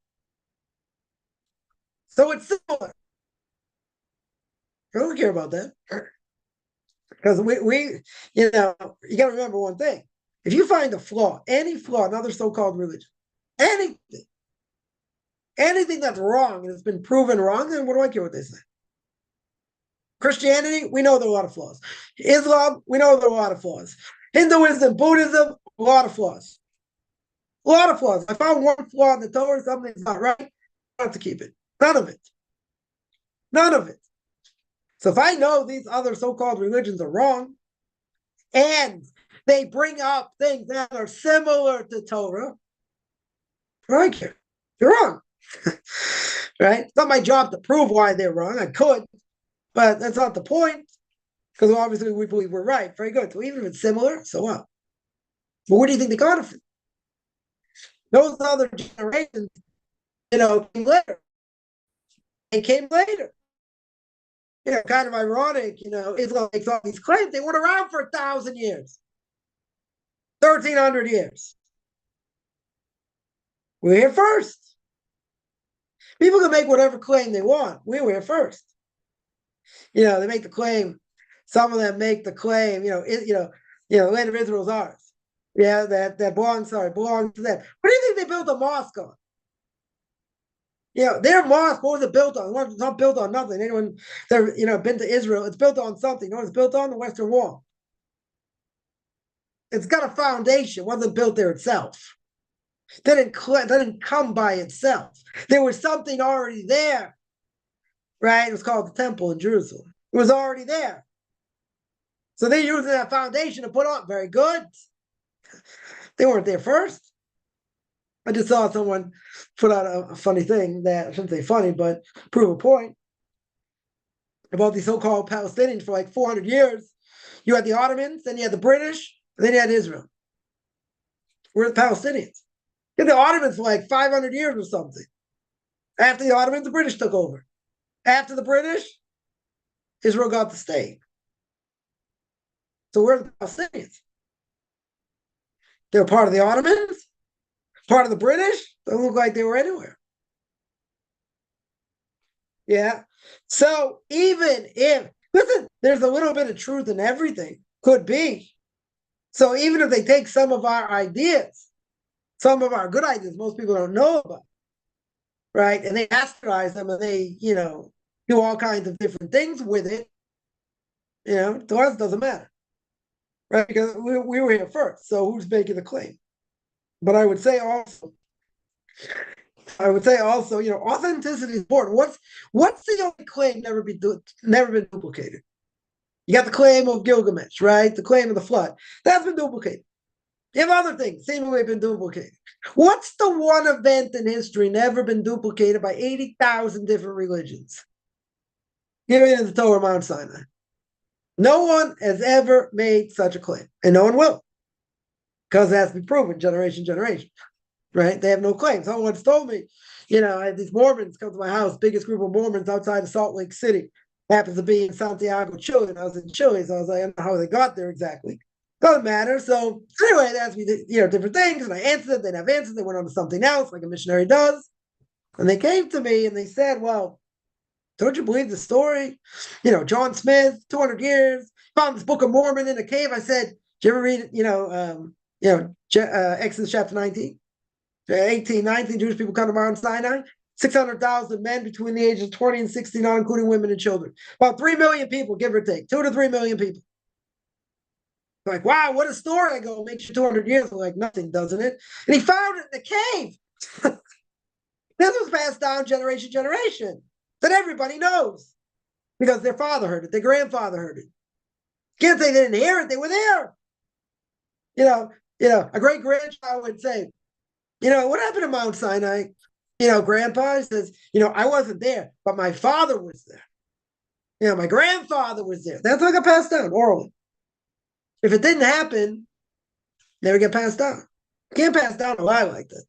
So it's similar. I don't care about that. Because we you got to remember one thing. If you find a flaw, any flaw in other so-called religion, anything that's wrong and it's been proven wrong, then what do I care what they say? Christianity, we know there are a lot of flaws. Islam, we know there are a lot of flaws. Hinduism, Buddhism, a lot of flaws. A lot of flaws. I found one flaw in the Torah, something's not right, I have to keep it. None of it. None of it. So if I know these other so-called religions are wrong, and they bring up things that are similar to Torah, I don't care. They're wrong. Right? It's not my job to prove why they're wrong. I could, but that's not the point. Because obviously we believe we're right. Very good. So even if it's similar, so what? But where do you think they got it from? Those other generations, came later. They came later. Kind of ironic, Islam makes all these claims. They weren't around for 1,000 years, 1,300 years. We're here first. People can make whatever claim they want. We were here first. They make the claim. Some of them make the claim. The land of Israel is ours. Yeah, that belongs to them. What do you think they built a mosque on? Their mosque, what was it built on? It's not built on nothing. Anyone that been to Israel, it's built on something. You know what it's built on? The Western Wall. It's got a foundation. It wasn't built there itself. It didn't come by itself. There was something already there, right? It was called the Temple in Jerusalem. It was already there. So they're using that foundation to put on. Very good. They weren't there first. I just saw someone put out a funny thing that, I shouldn't say funny, but prove a point about these so-called Palestinians for like 400 years. You had the Ottomans, then you had the British, and then you had Israel. We're the Palestinians. You had the Ottomans for like 500 years or something. After the Ottomans, the British took over. After the British, Israel got the state. So we're the Palestinians. They were part of the Ottomans, part of the British. They don't look like they were anywhere. Yeah. So even if, listen, there's a little bit of truth in everything. Could be. So even if they take some of our ideas, some of our good ideas most people don't know about, right? And they bastardize them and they, do all kinds of different things with it, to us, it doesn't matter. Right? Because we were here first. So who's making the claim? But I would say also, authenticity is important. What's the only claim never been duplicated? You got the claim of Gilgamesh, right? The claim of the flood. That's been duplicated. You have other things seemingly been duplicated. What's the one event in history never been duplicated by 80,000 different religions? Give me the Torah, Mount Sinai. No one has ever made such a claim, and no one will, because it has to be proven generation, right? They have no claim. Someone's told me, I had these Mormons come to my house, biggest group of Mormons outside of Salt Lake City. Happens to be in Santiago, Chile, and I was in Chile, so I was like, I don't know how they got there exactly. Doesn't matter. So anyway, they asked me, different things, and I answered it. They didn't have answers. They went on to something else, like a missionary does. And they came to me and they said, well, don't you believe the story? John Smith, 200 years, found this Book of Mormon in a cave. I said, did you ever read it? Exodus chapter 19, 18, 19, Jewish people come to Mount Sinai. 600,000 men between the ages of 20 and 60, not including women and children. About 3 million people, give or take. 2 to 3 million people. Like, wow, what a story. I go, makes you 200 years. I'm like, nothing, doesn't it? And he found it in the cave. This was passed down generation that everybody knows. because their father heard it, their grandfather heard it. Can't say they didn't hear it; they were there. A great grandchild would say, what happened to Mount Sinai? Grandpa says, I wasn't there, but my father was there. My grandfather was there. That's what got passed down orally. If it didn't happen, never get passed down. Can't pass down a lie like that.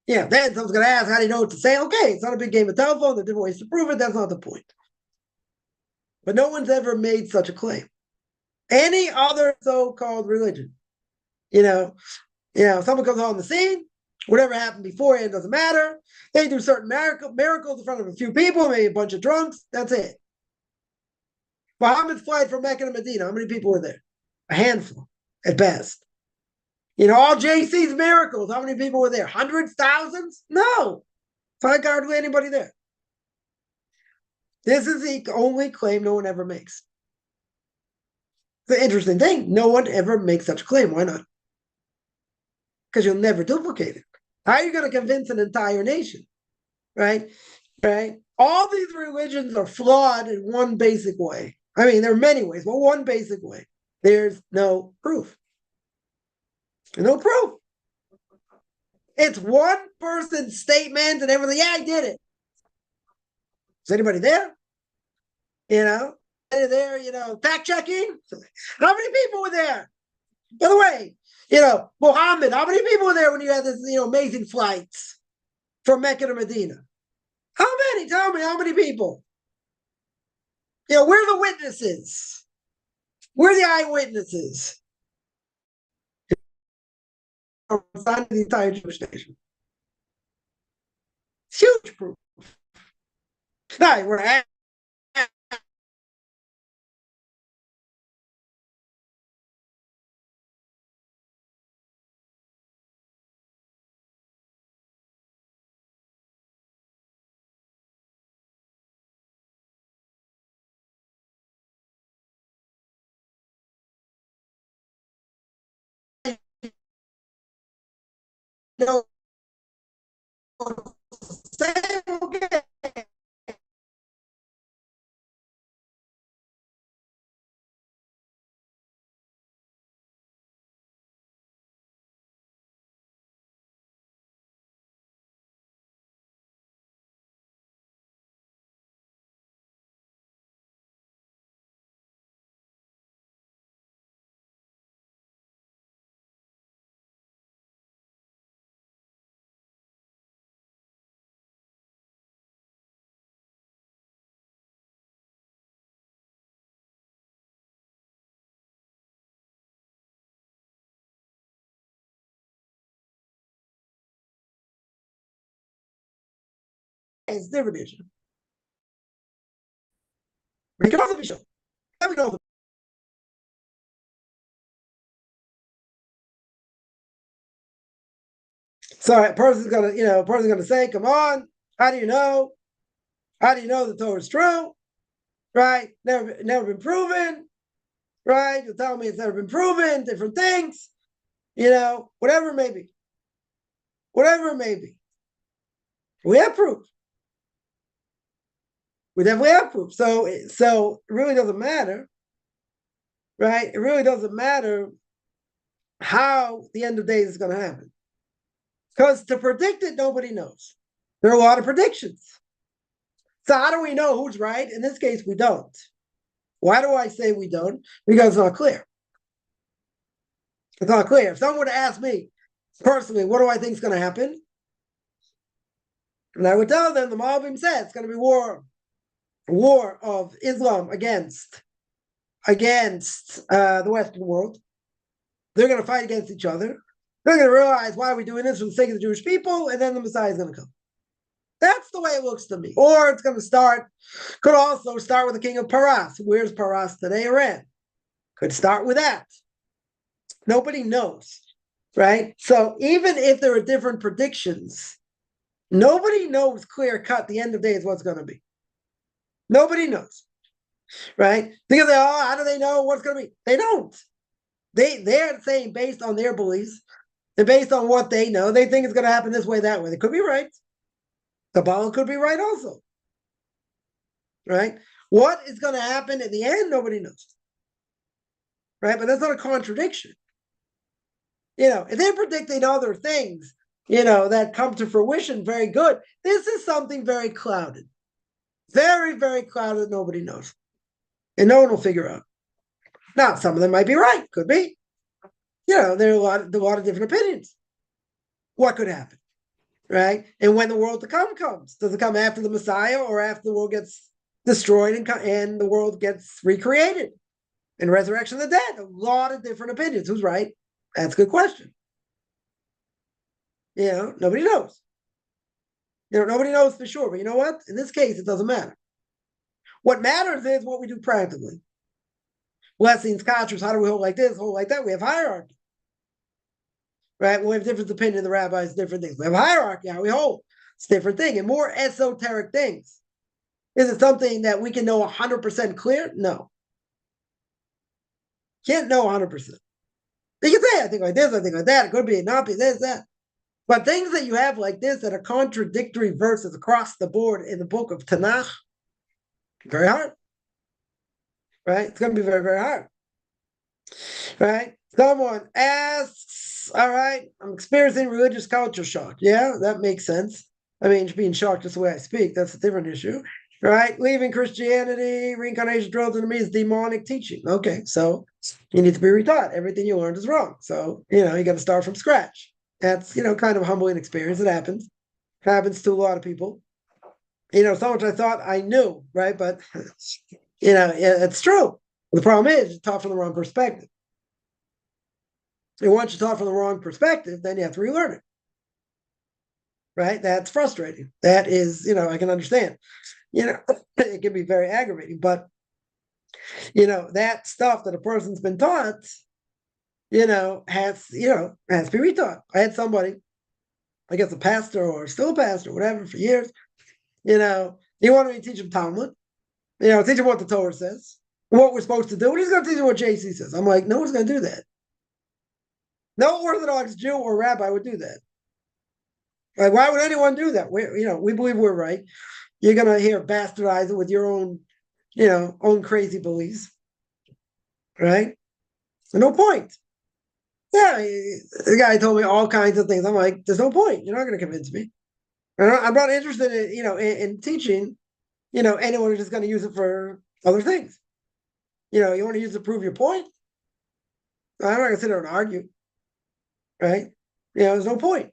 Then someone's going to ask, how do you know what to say? Okay, it's not a big game of telephone. There are different ways to prove it. That's not the point. But no one's ever made such a claim. Any other so-called religion, someone comes on the scene, whatever happened beforehand doesn't matter. They do certain miracles in front of a few people, maybe a bunch of drunks. That's it. Muhammad's flight from Mecca to Medina, how many people were there? A handful at best. All JC's miracles, how many people were there? Hundreds, thousands? No. Find hardly anybody there. This is the only claim no one ever makes. The interesting thing, no one ever makes such a claim. Why not? Because you'll never duplicate it. How are you going to convince an entire nation? Right? All these religions are flawed in one basic way. I mean, there are many ways, but one basic way. There's no proof. No proof. It's one person's statement and everything. Yeah, I did it. Is anybody there? There, fact checking. How many people were there? By the way, Muhammad, how many people were there when you had this, amazing flights from Mecca to Medina? How many? Tell me, how many people? Where are the witnesses? Where are the eyewitnesses? The entire Jewish nation. It's huge proof. Now, we're at okay. It's different issue. But it can also be shown. So a person's gonna say, come on, how do you know? How do you know the Torah is true? Right? Never been proven. Right? You'll tell me it's never been proven, different things, whatever it may be. Whatever it may be. We have proof. We definitely have proof. So it really doesn't matter, right? It really doesn't matter how the end of days is going to happen. Because to predict it, nobody knows. There are a lot of predictions. So how do we know who's right? In this case, we don't. Why do I say we don't? Because it's not clear. It's not clear. If someone were to ask me personally, what do I think is going to happen? And I would tell them, the Malbim said it's going to be war of Islam against the Western world. They're going to fight against each other. They're going to realize, why are we doing this for the sake of the Jewish people? And then the Messiah is going to come. That's the way it looks to me. Or it's going to could also start with the king of Paras. Where's Paras today? Iran. Could start with that. Nobody knows, right? So even if there are different predictions, nobody knows clear cut the end of days what's going to be. Nobody knows, right? Because how do they know what's going to be? They don't. They're saying based on their beliefs and based on what they know, they think it's going to happen this way, that way. They could be right. Kabbalah could be right also, right? What is going to happen in the end? Nobody knows. Right? But that's not a contradiction. If they're predicting other things, that come to fruition, very good. This is something very clouded. Very, very clouded, nobody knows. And no one will figure out. Now, some of them might be right, could be. There are a lot of different opinions. What could happen, right? And when the world to come comes, does it come after the Messiah or after the world gets destroyed and the world gets recreated? And resurrection of the dead, a lot of different opinions. Who's right? That's a good question. Nobody knows. Nobody knows for sure. But you know what? In this case, it doesn't matter. What matters is what we do practically. Blessings, kashers, how do we hold like this, hold like that? We have hierarchy. Right? We have different opinion, the rabbis, different things. We have hierarchy, how we hold. It's a different thing. And more esoteric things. Is it something that we can know 100% clear? No. Can't know 100%. You can say, I think like this, I think like that. It could be, not be this, that. But things that you have like this that are contradictory verses across the board in the book of Tanakh, very hard. Right? It's going to be very, very hard. Right? Someone asks, all right, I'm experiencing religious culture shock. Yeah, that makes sense. I mean, being shocked just the way I speak, that's a different issue. Right? Leaving Christianity, reincarnation drilled into me is demonic teaching. Okay, so you need to be retaught. Everything you learned is wrong. So, you got to start from scratch. That's, kind of a humbling experience. It happens. It happens to a lot of people. So much I thought I knew, right? But, it's true. The problem is, you're taught from the wrong perspective. And once you're taught from the wrong perspective, then you have to relearn it. Right? That's frustrating. That is, I can understand. It can be very aggravating. But, that stuff that a person's been taught, has to be retaught. I had somebody, I guess a pastor or still a pastor, whatever, for years, he wanted me to teach him Talmud, teach him what the Torah says, what we're supposed to do, and he's going to teach him what JC says. I'm like, no one's going to do that. No Orthodox Jew or rabbi would do that. Like, why would anyone do that? We believe we're right. You're going to hear bastardize it with your own, own crazy beliefs, right? No point. Yeah, the guy told me all kinds of things. I'm like, there's no point. You're not going to convince me. I'm not interested in, in teaching, anyone who's just going to use it for other things. You want to use it to prove your point? I'm not going to sit there and argue, right? There's no point.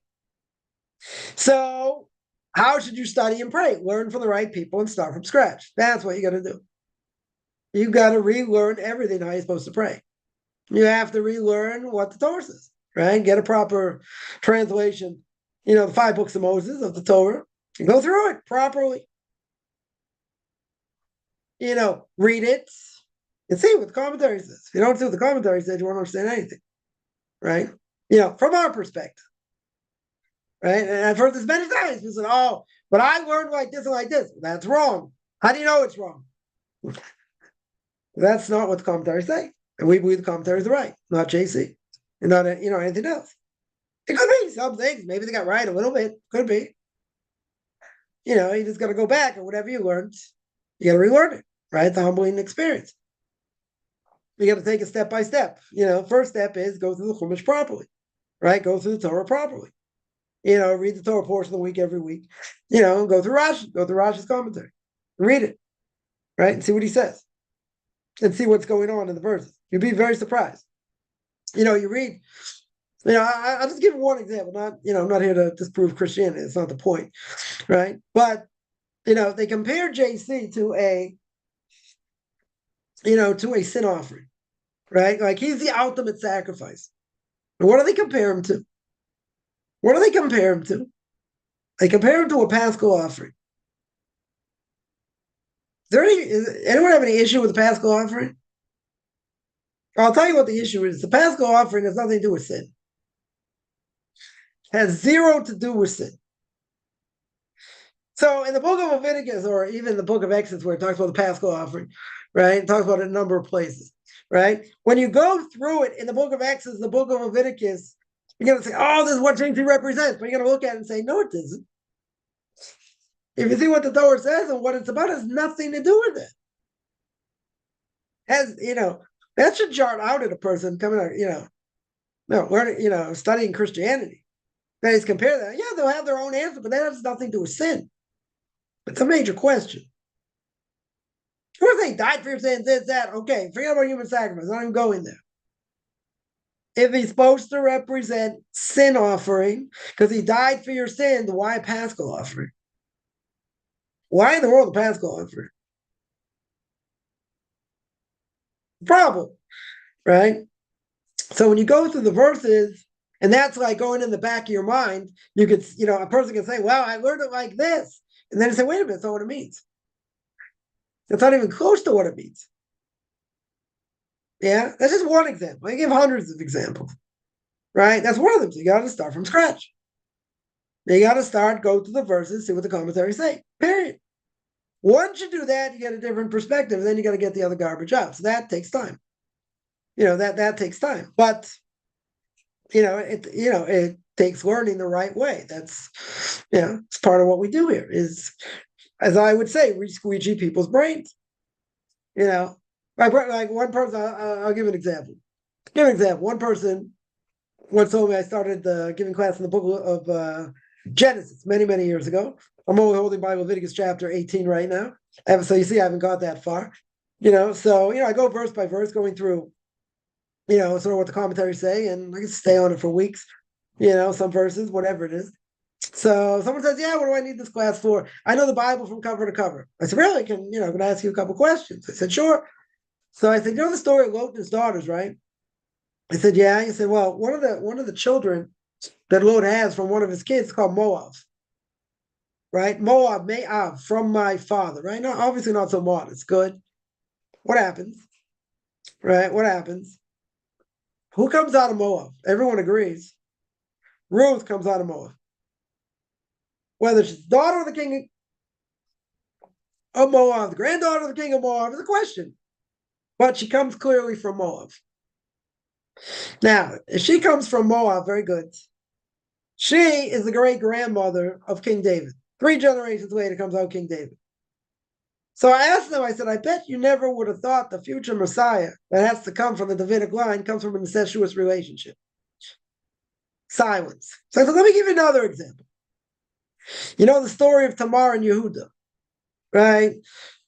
So how should you study and pray? Learn from the right people and start from scratch. That's what you got to do. You got to relearn everything how you're supposed to pray. You have to relearn what the Torah says, right? Get a proper translation, the 5 books of Moses of the Torah, and go through it properly. Read it and see what the commentary says. If you don't see what the commentary says, you won't understand anything, right? From our perspective, right? And I've heard this many times. People said, oh, but I learned like this and like this. That's wrong. How do you know it's wrong? That's not what the commentaries say. And we believe the commentaries are right, not JC, and not anything else. It could be some things. Maybe they got right a little bit. Could be. You just got to go back and whatever you learned, you got to relearn it, right? It's a humbling experience. You got to take it step by step. First step is go through the Chumash properly, right? Go through the Torah properly. Read the Torah portion of the week every week. Go through Rashi, go through Rashi's commentary, read it, right, and see what he says, and see what's going on in the verses. You'd be very surprised. You read. I'll just give one example. I'm not here to disprove Christianity. It's not the point, right? But they compare JC to a sin offering, right? Like he's the ultimate sacrifice. And what do they compare him to? What do they compare him to? They compare him to a Paschal offering. Anyone have any issue with the Paschal offering? I'll tell you what the issue is. The Paschal offering has nothing to do with sin. It has zero to do with sin. So in the book of Leviticus, or even the book of Exodus, where it talks about the Paschal offering, right? It talks about it in a number of places, right? When you go through it in the book of Exodus, the book of Leviticus, you're going to say, oh, this is what JC represents. But you're going to look at it and say, no, it doesn't. If you see what the Torah says and what it's about, it has nothing to do with it. has, that should jar out at a person coming out, no, learning, studying Christianity. That is compare that. Yeah, they'll have their own answer, but that has nothing to do with sin. It's a major question. Sure thing, died for your sins, this, that. Okay, forget about human sacrifice. I'm not even going there. If he's supposed to represent sin offering, because he died for your sins, why a Paschal offering? Why in the world a Paschal offering? Problem, right? So when you go through the verses, and that's like going in the back of your mind, you could, a person can say, well, I learned it like this. And then you say, wait a minute, that's not what it means. It's not even close to what it means. Yeah, that's just one example. I give hundreds of examples, right? That's one of them. So you got to start from scratch. You got to go through the verses, see what the commentaries say, period. Once you do that, you get a different perspective. Then you got to get the other garbage out. So that takes time. That takes time. But it takes learning the right way. That's it's part of what we do here is, as I would say, we squeegee people's brains. Like one person, I'll give an example. One person once told me, I started giving class in the book of Genesis many, many years ago. I'm only holding by Leviticus chapter 18 right now. So you see, I haven't got that far. So I go verse by verse, going through, sort of what the commentaries say, and I can stay on it for weeks. Some verses, whatever it is. So someone says, "Yeah, what do I need this class for? I know the Bible from cover to cover." I said, "Really? Can I ask you a couple questions?" I said, "Sure." So I said, "You know the story of Lot and his daughters, right?" I said, "Yeah." He said, "Well, one of the children that Lot has from one of his kids is called Moab, right? Moab, from my father, right? Now, obviously not so modest. Good. What happens? Right? What happens? Who comes out of Moab? Everyone agrees. Ruth comes out of Moab. Whether she's the daughter of the king of Moab, the granddaughter of the king of Moab, is a question. But she comes clearly from Moab. Now, if she comes from Moab, very good. She is the great grandmother of King David. 3 generations later comes out King David. So I asked them, I said, I bet you never would have thought the future Messiah that has to come from the Davidic line comes from an incestuous relationship. Silence. So I said, let me give you another example. The story of Tamar and Yehuda, right?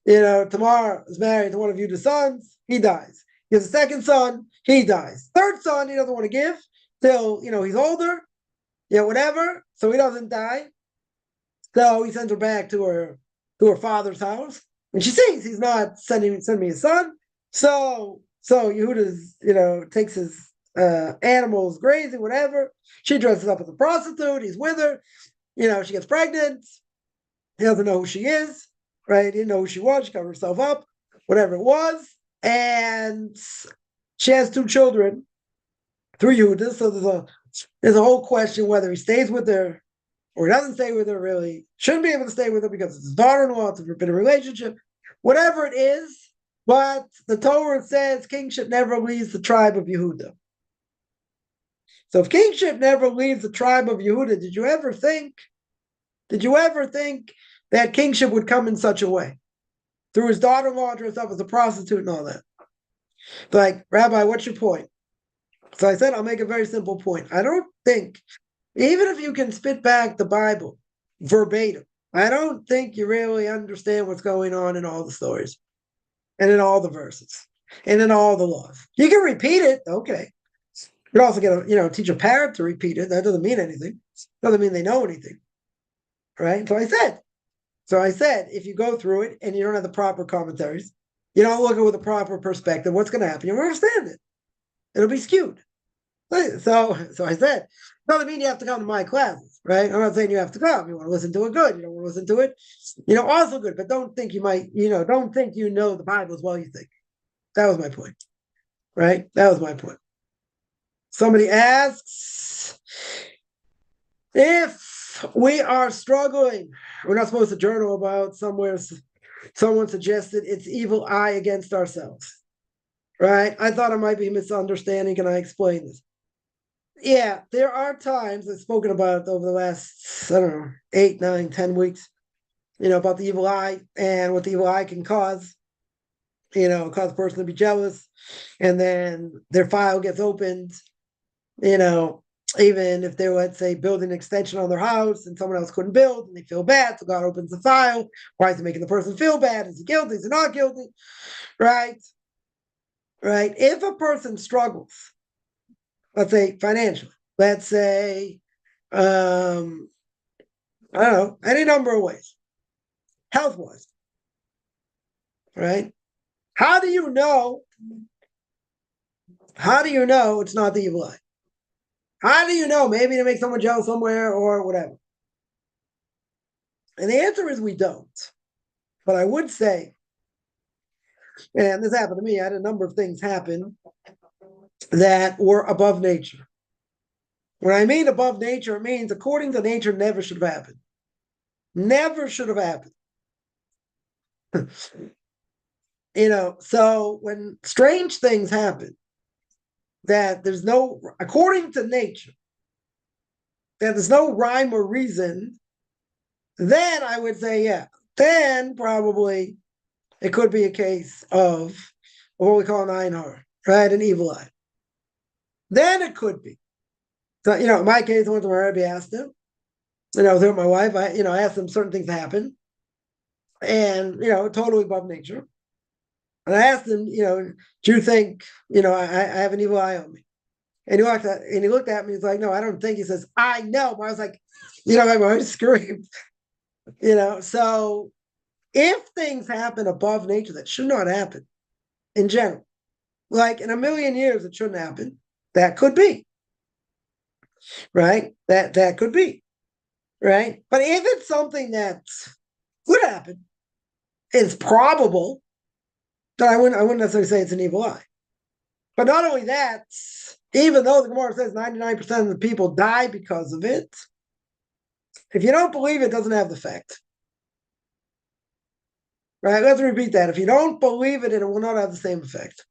Tamar is married to one of Yehudah's sons. He dies. He has a second son. He dies. Third son, he doesn't want to give till, he's older. Whatever. So he doesn't die. So he sends her back to her father's house. And she sees he's not sending me his son. So Yehuda's, takes his animals grazing, whatever. She dresses up as a prostitute. He's with her. She gets pregnant. He doesn't know who she is, right? He didn't know who she was. She covered herself up, whatever it was. And she has 2 children through Yehuda. So there's a whole question whether he stays with her or he doesn't stay with her, really. Shouldn't be able to stay with her because it's his daughter-in-law. It's a forbidden relationship. Whatever it is, but the Torah says kingship never leaves the tribe of Yehuda. So if kingship never leaves the tribe of Yehuda, did you ever think that kingship would come in such a way? Through his daughter-in-law dressed up as a prostitute and all that. Like, Rabbi, what's your point? So I said, I'll make a very simple point. I don't think, even if you can spit back the Bible verbatim, I don't think you really understand what's going on in all the stories and in all the verses and in all the laws. You can repeat it, okay. You can also get teach a parrot to repeat it. That doesn't mean anything. Doesn't mean they know anything, right? So I said, if you go through it and you don't have the proper commentaries, you don't look at it with a proper perspective, what's going to happen? You won't understand it. It'll be skewed. So I said, doesn't mean you have to come to my classes, right? I'm not saying you have to come. You want to listen to it, good. You don't want to listen to it, also good. But don't think you might, don't think you know the Bible as well you think. That was my point, right? That was my point. Somebody asks, if we are struggling, we're not supposed to journal about somewhere. Someone suggested it's evil eye against ourselves, right? I thought I might be misunderstanding. Can I explain this? Yeah, there are times I've spoken about it over the last, 8, 9, 10 weeks, about the evil eye and what the evil eye can cause. cause the person to be jealous, and then their file gets opened, even if they were, let's say, building an extension on their house and someone else couldn't build and they feel bad, so God opens the file. Why is he making the person feel bad? Is he guilty? Is he not guilty? Right? Right? If a person struggles, let's say financially, let's say, I don't know, any number of ways, health-wise, right? How do you know? How do you know it's not the evil eye? How do you know? Maybe to make someone jealous somewhere or whatever. And the answer is we don't. But I would say, and this happened to me, I had a number of things happen that were above nature. When I mean above nature, it means according to nature, never should have happened. Never should have happened. So when strange things happen, that there's no, according to nature, that there's no rhyme or reason, then I would say, yeah, then probably it could be a case of what we call an ein hara, right? An evil eye. Then it could be. So, in my case, I went to my Rabbi, asked him, I was there with my wife, I asked him certain things happen, and, totally above nature. And I asked him, do you think, I have an evil eye on me? And he looked at me, he's like, no, I don't think. He says, I know. I was like, my voice screamed, so if things happen above nature that should not happen in general, like in a million years, it shouldn't happen. That could be, right? That could be, right? But if it's something that could happen, it's probable, then I wouldn't necessarily say it's an evil eye. But not only that, even though the Gemara says 99% of the people die because of it, if you don't believe it, doesn't have the effect. Right? Let's repeat that. If you don't believe it, it will not have the same effect.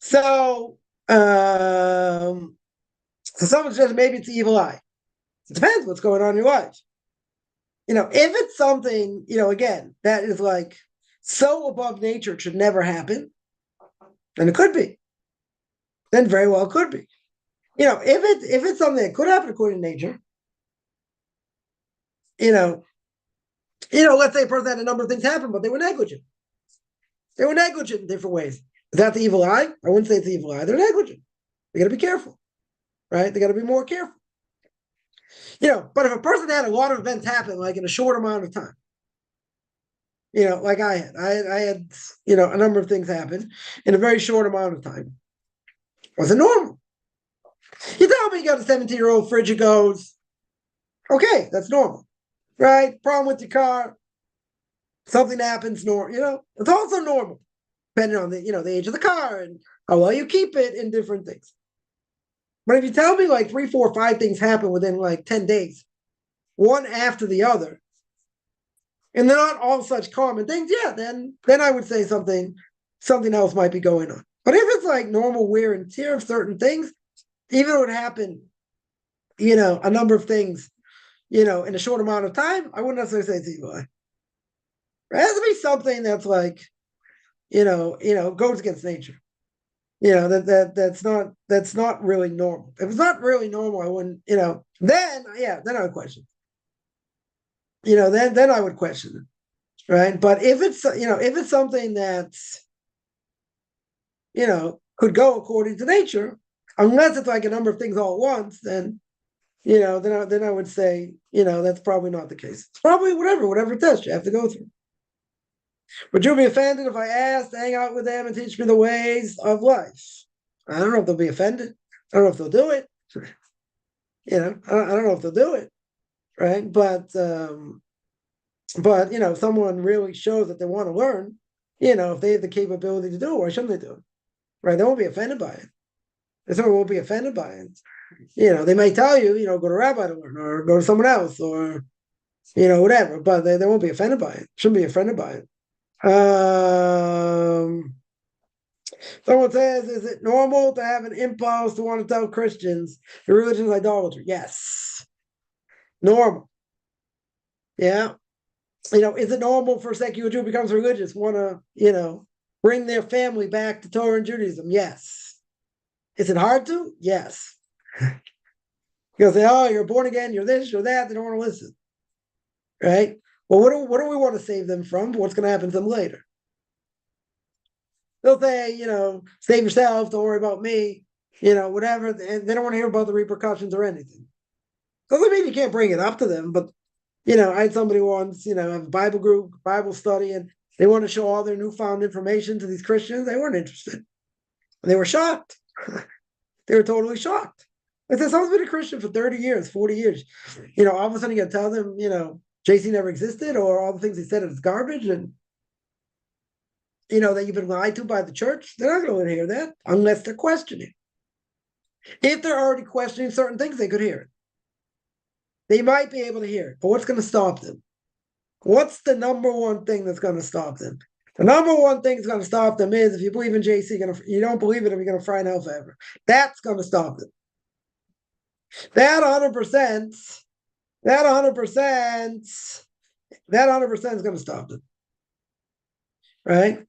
So, so someone says maybe it's the evil eye. It depends what's going on in your life. If it's something, again, that is like so above nature, it should never happen, then it could be. Then very well could be. If it's something that could happen according to nature, let's say a person had a number of things happen, but they were negligent. They were negligent in different ways. Is that the evil eye? I wouldn't say it's the evil eye. They're negligent. They got to be careful, right? They got to be more careful. But if a person had a lot of events happen, like in a short amount of time, like I had, a number of things happen in a very short amount of time. Was it normal? You tell me you got a 17-year-old fridge goes, okay, that's normal, right? Problem with your car, something happens, it's also normal, depending on the age of the car and how well you keep it and different things. But if you tell me like 3, 4, 5 things happen within like 10 days, one after the other, and they're not all such common things, yeah, then I would say something else might be going on. But if it's like normal wear and tear of certain things, even though it happened, a number of things, in a short amount of time, I wouldn't necessarily say it's evil eye. It has to be something that's like, goes against nature. That's not really normal. If it's not really normal, I wouldn't, then I would question. Then I would question it, right? But if it's something that's, could go according to nature, unless it's like a number of things all at once, then, then I would say, that's probably not the case. It's probably whatever test you have to go through. Would you be offended if I asked to hang out with them and teach me the ways of life? I don't know if they'll be offended. I don't know if they'll do it. I don't know if they'll do it, right? But if someone really shows that they want to learn, if they have the capability to do it, why shouldn't they do it? Right? They won't be offended by it. They certainly won't be offended by it. They may tell you, go to Rabbi to learn, or go to someone else, or whatever, but they won't be offended by it. Shouldn't be offended by it. Someone says, is it normal to have an impulse to want to tell Christians the religion is idolatry? Yes. Normal. Yeah. Is it normal for a secular Jew who becomes religious want to, bring their family back to Torah and Judaism? Yes. Is it hard to? Yes. Because you're born again, you're this, you're that. They don't want to listen, right? Well, what do we want to save them from? What's going to happen to them later? They'll say, save yourself, don't worry about me, whatever. And they don't want to hear about the repercussions or anything. Doesn't mean you can't bring it up to them, but I had somebody once, have a Bible group, Bible study, and they want to show all their newfound information to these Christians. They weren't interested. And they were shocked. They were totally shocked. I said, someone's been a Christian for 30 years, 40 years. All of a sudden you got to tell them, JC never existed, or all the things he said is garbage, and, that you've been lied to by the church. They're not going to hear that unless they're questioning. If they're already questioning certain things, they could hear it. They might be able to hear it, but what's going to stop them? What's the number one thing that's going to stop them? The number one thing that's going to stop them is if you believe in JC, you don't believe in him, you're going to fry in hell forever. That's going to stop them. That 100%, that 100%, that 100% is going to stop them. Right?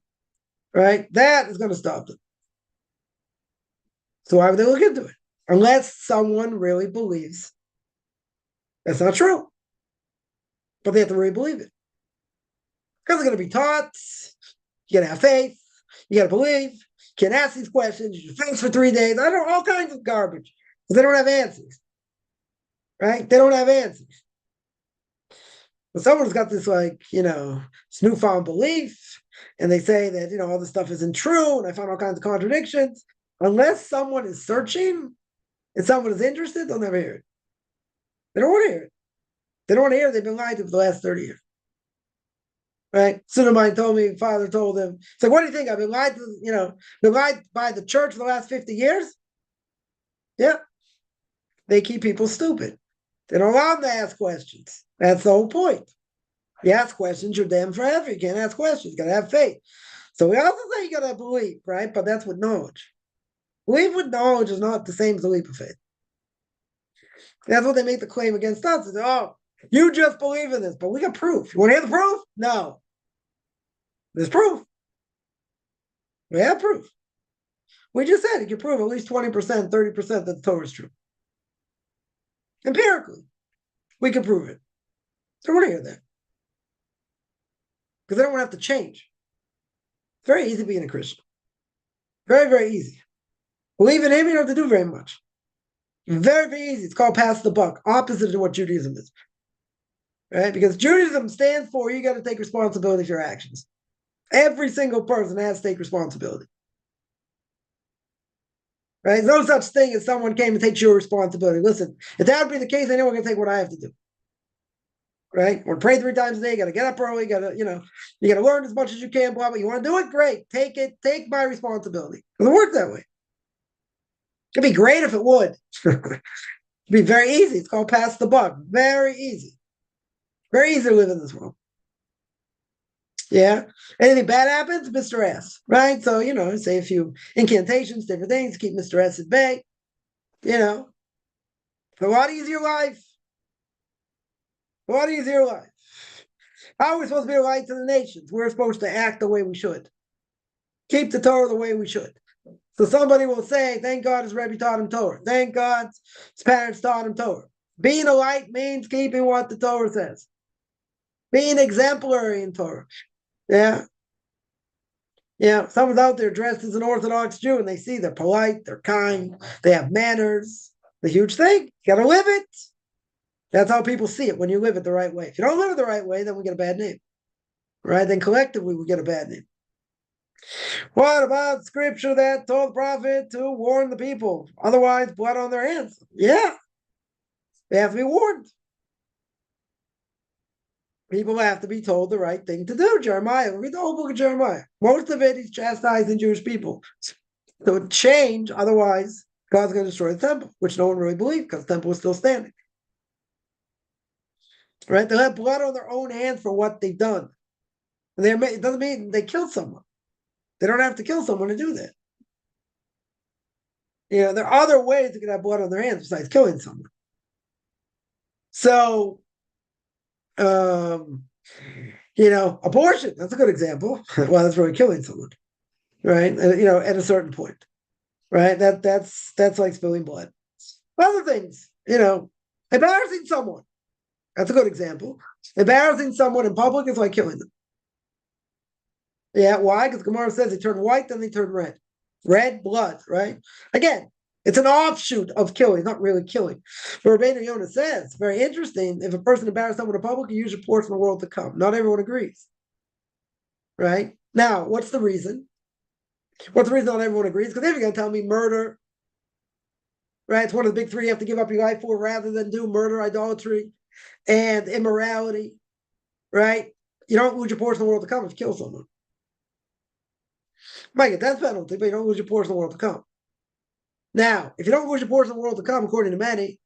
Right? That is going to stop them. So why would they look into it? Unless someone really believes that's not true. But they have to really believe it. Because they're going to be taught. You got to have faith. You got to believe. You can't ask these questions. You face for 3 days. I don't know, all kinds of garbage. Because they don't have answers. Right? They don't have answers. But someone's got this, this newfound belief. And they say that, all this stuff isn't true. And I found all kinds of contradictions. Unless someone is searching and someone is interested, they'll never hear it. They don't want to hear it. They don't want to hear it. They've been lied to for the last 30 years. Right? Son of mine told me, father told him. It's like, what do you think? I've been lied to, been lied by the church for the last 50 years? Yeah. They keep people stupid. They don't allow them to ask questions. That's the whole point. You ask questions, you're damned forever. You can't ask questions. You got to have faith. So we also say you got to believe, right? But that's with knowledge. Belief with knowledge is not the same as a leap of faith. That's what they make the claim against us. Is, you just believe in this, but we got proof. You want to hear the proof? No. There's proof. We have proof. We just said you can prove at least 20%, 30% that the Torah is true. Empirically, we can prove it. So we want to hear that. Because they don't want to have to change. It's very easy being a Christian. Very, very easy. Believe in him, you don't have to do very much. Very, very easy. It's called pass the buck, opposite of what Judaism is. Right? Because Judaism stands for you got to take responsibility for your actions. Every single person has to take responsibility. Right? There's no such thing as someone came and takes your responsibility. Listen, if that would be the case, anyone can take what I have to do. Right? We're pray 3 times a day. You got to get up early. You got to learn as much as you can. Blah blah. You want to do it? Great. Take it. Take my responsibility. It doesn't work that way. It'd be great if it would. It'd be very easy. It's called pass the buck. Very easy. Very easy to live in this world. Yeah. Anything bad happens, Mr. S. Right? So, say a few incantations, different things, keep Mr. S at bay. A lot easier life. A lot easier life. How are we supposed to be a light to the nations? We're supposed to act the way we should. Keep the Torah the way we should. So somebody will say, thank God his Rabbi taught him Torah. Thank God his parents taught him Torah. Being a light means keeping what the Torah says. Being exemplary in Torah. Yeah. Yeah. Someone's out there dressed as an Orthodox Jew and they see they're polite, they're kind, they have manners. The huge thing. You got to live it. That's how people see it when you live it the right way. If you don't live it the right way, then we get a bad name. Right? Then collectively we get a bad name. What about scripture that told the prophet to warn the people? Otherwise, blood on their hands. Yeah. They have to be warned. People have to be told the right thing to do. Jeremiah, read the whole book of Jeremiah. Most of it he's chastising Jewish people. So change, otherwise God's going to destroy the temple, which no one really believed because the temple was still standing. Right? They'll have blood on their own hands for what they've done. And it doesn't mean they killed someone. They don't have to kill someone to do that. There are other ways to get have blood on their hands besides killing someone. So, Abortion, that's a good example. Well, that's really killing someone, right? At a certain point, right? That's like spilling blood. Other things, embarrassing someone. That's a good example. Embarrassing someone in public is like killing them. Yeah, why? Because Gemara says they turn white, then they turn red. Red blood, right? Again, it's an offshoot of killing, not really killing. But Rabbi Yonah says, very interesting, if a person embarrasses someone in public, you use reports from the world to come. Not everyone agrees. Right? Now, what's the reason? What's the reason not everyone agrees? Because if you're going to tell me murder, right? It's one of the big three you have to give up your life for rather than do murder, idolatry, and immorality, right? You don't lose your portion of the world to come if you kill someone. You might get death penalty, but you don't lose your portion of the world to come. Now, if you don't lose your portion of the world to come, according to many,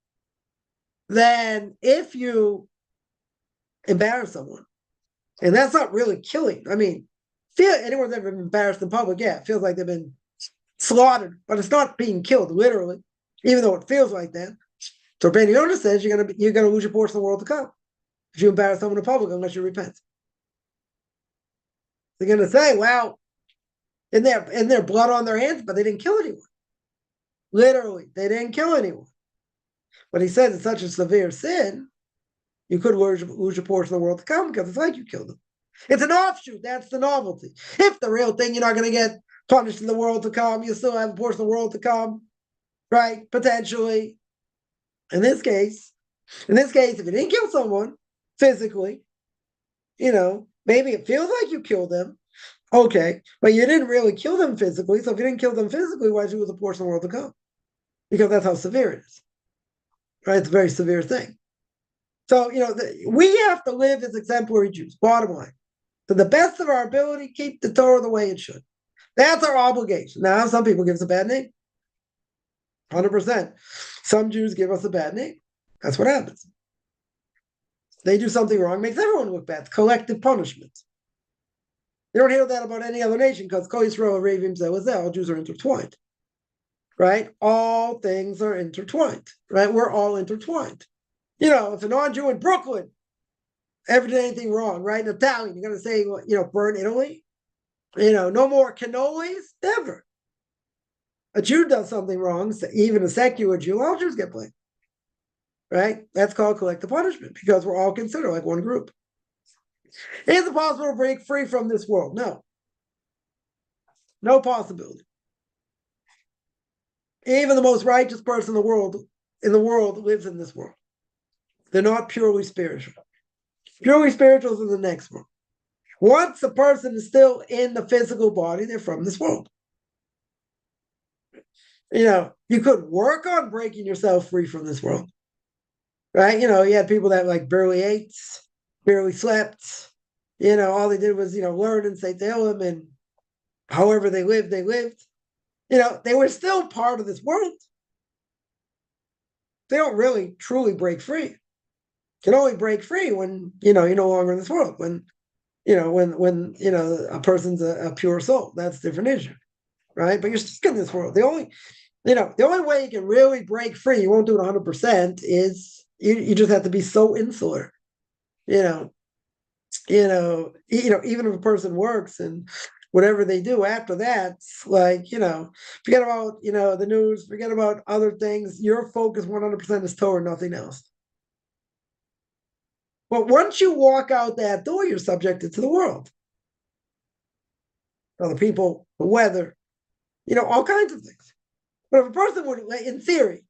then if you embarrass someone, and that's not really killing. I mean, anyone that's ever been embarrassed in public, yeah, it feels like they've been slaughtered, but it's not being killed, literally, even though it feels like that. So Rabbi Yonah says you're gonna lose your portion of the world to come if you embarrass someone in public unless you repent. They're gonna say, "Wow, in their blood on their hands, but they didn't kill anyone. Literally, they didn't kill anyone." But he says it's such a severe sin, you could lose your portion of the world to come because it's like you killed them. It's an offshoot. That's the novelty. If the real thing, you're not going to get punished in the world to come. You still have a portion of the world to come, right? Potentially. In this case, if you didn't kill someone physically, maybe it feels like you killed them. Okay, but you didn't really kill them physically. So if you didn't kill them physically, why should you lose a portion of the world to come? Because that's how severe it is, right? It's a very severe thing. So, we have to live as exemplary Jews, bottom line. To the best of our ability, keep the Torah the way it should. That's our obligation. Now, some people give us a bad name. 100%. Some Jews give us a bad name. That's what happens. They do something wrong, makes everyone look bad. It's collective punishment. You don't hear that about any other nation because Kol Yisrael Ravim Zeh all Jews are intertwined. Right? All things are intertwined. Right? We're all intertwined. If a non-Jew in Brooklyn ever did anything wrong, right? In Italian, you're going to say, burn Italy? No more cannolis? Never. A Jew does something wrong, so even a secular Jew, all Jews get blamed. Right? That's called collective punishment because we're all considered like one group. Is it possible to break free from this world? No. No possibility. Even the most righteous person in the world lives in this world. They're not purely spiritual. Purely spiritual is in the next world. Once a person is still in the physical body, they're from this world. You could work on breaking yourself free from this world. Right? You had people that like barely ate, barely slept. All they did was, learn and say Tehillim, and however they lived, they lived. They were still part of this world. They don't really truly break free. Can only break free when you're no longer in this world. When a person's a pure soul, that's a different issue, right? But you're stuck in this world. The only way you can really break free, you won't do it 100%, is you just have to be so insular, even if a person works and whatever they do after that, like, forget about, the news, forget about other things. Your focus 100% is Torah, nothing else. But once you walk out that door, you're subjected to the world. Other people, the weather, all kinds of things. But if a person would, in theory,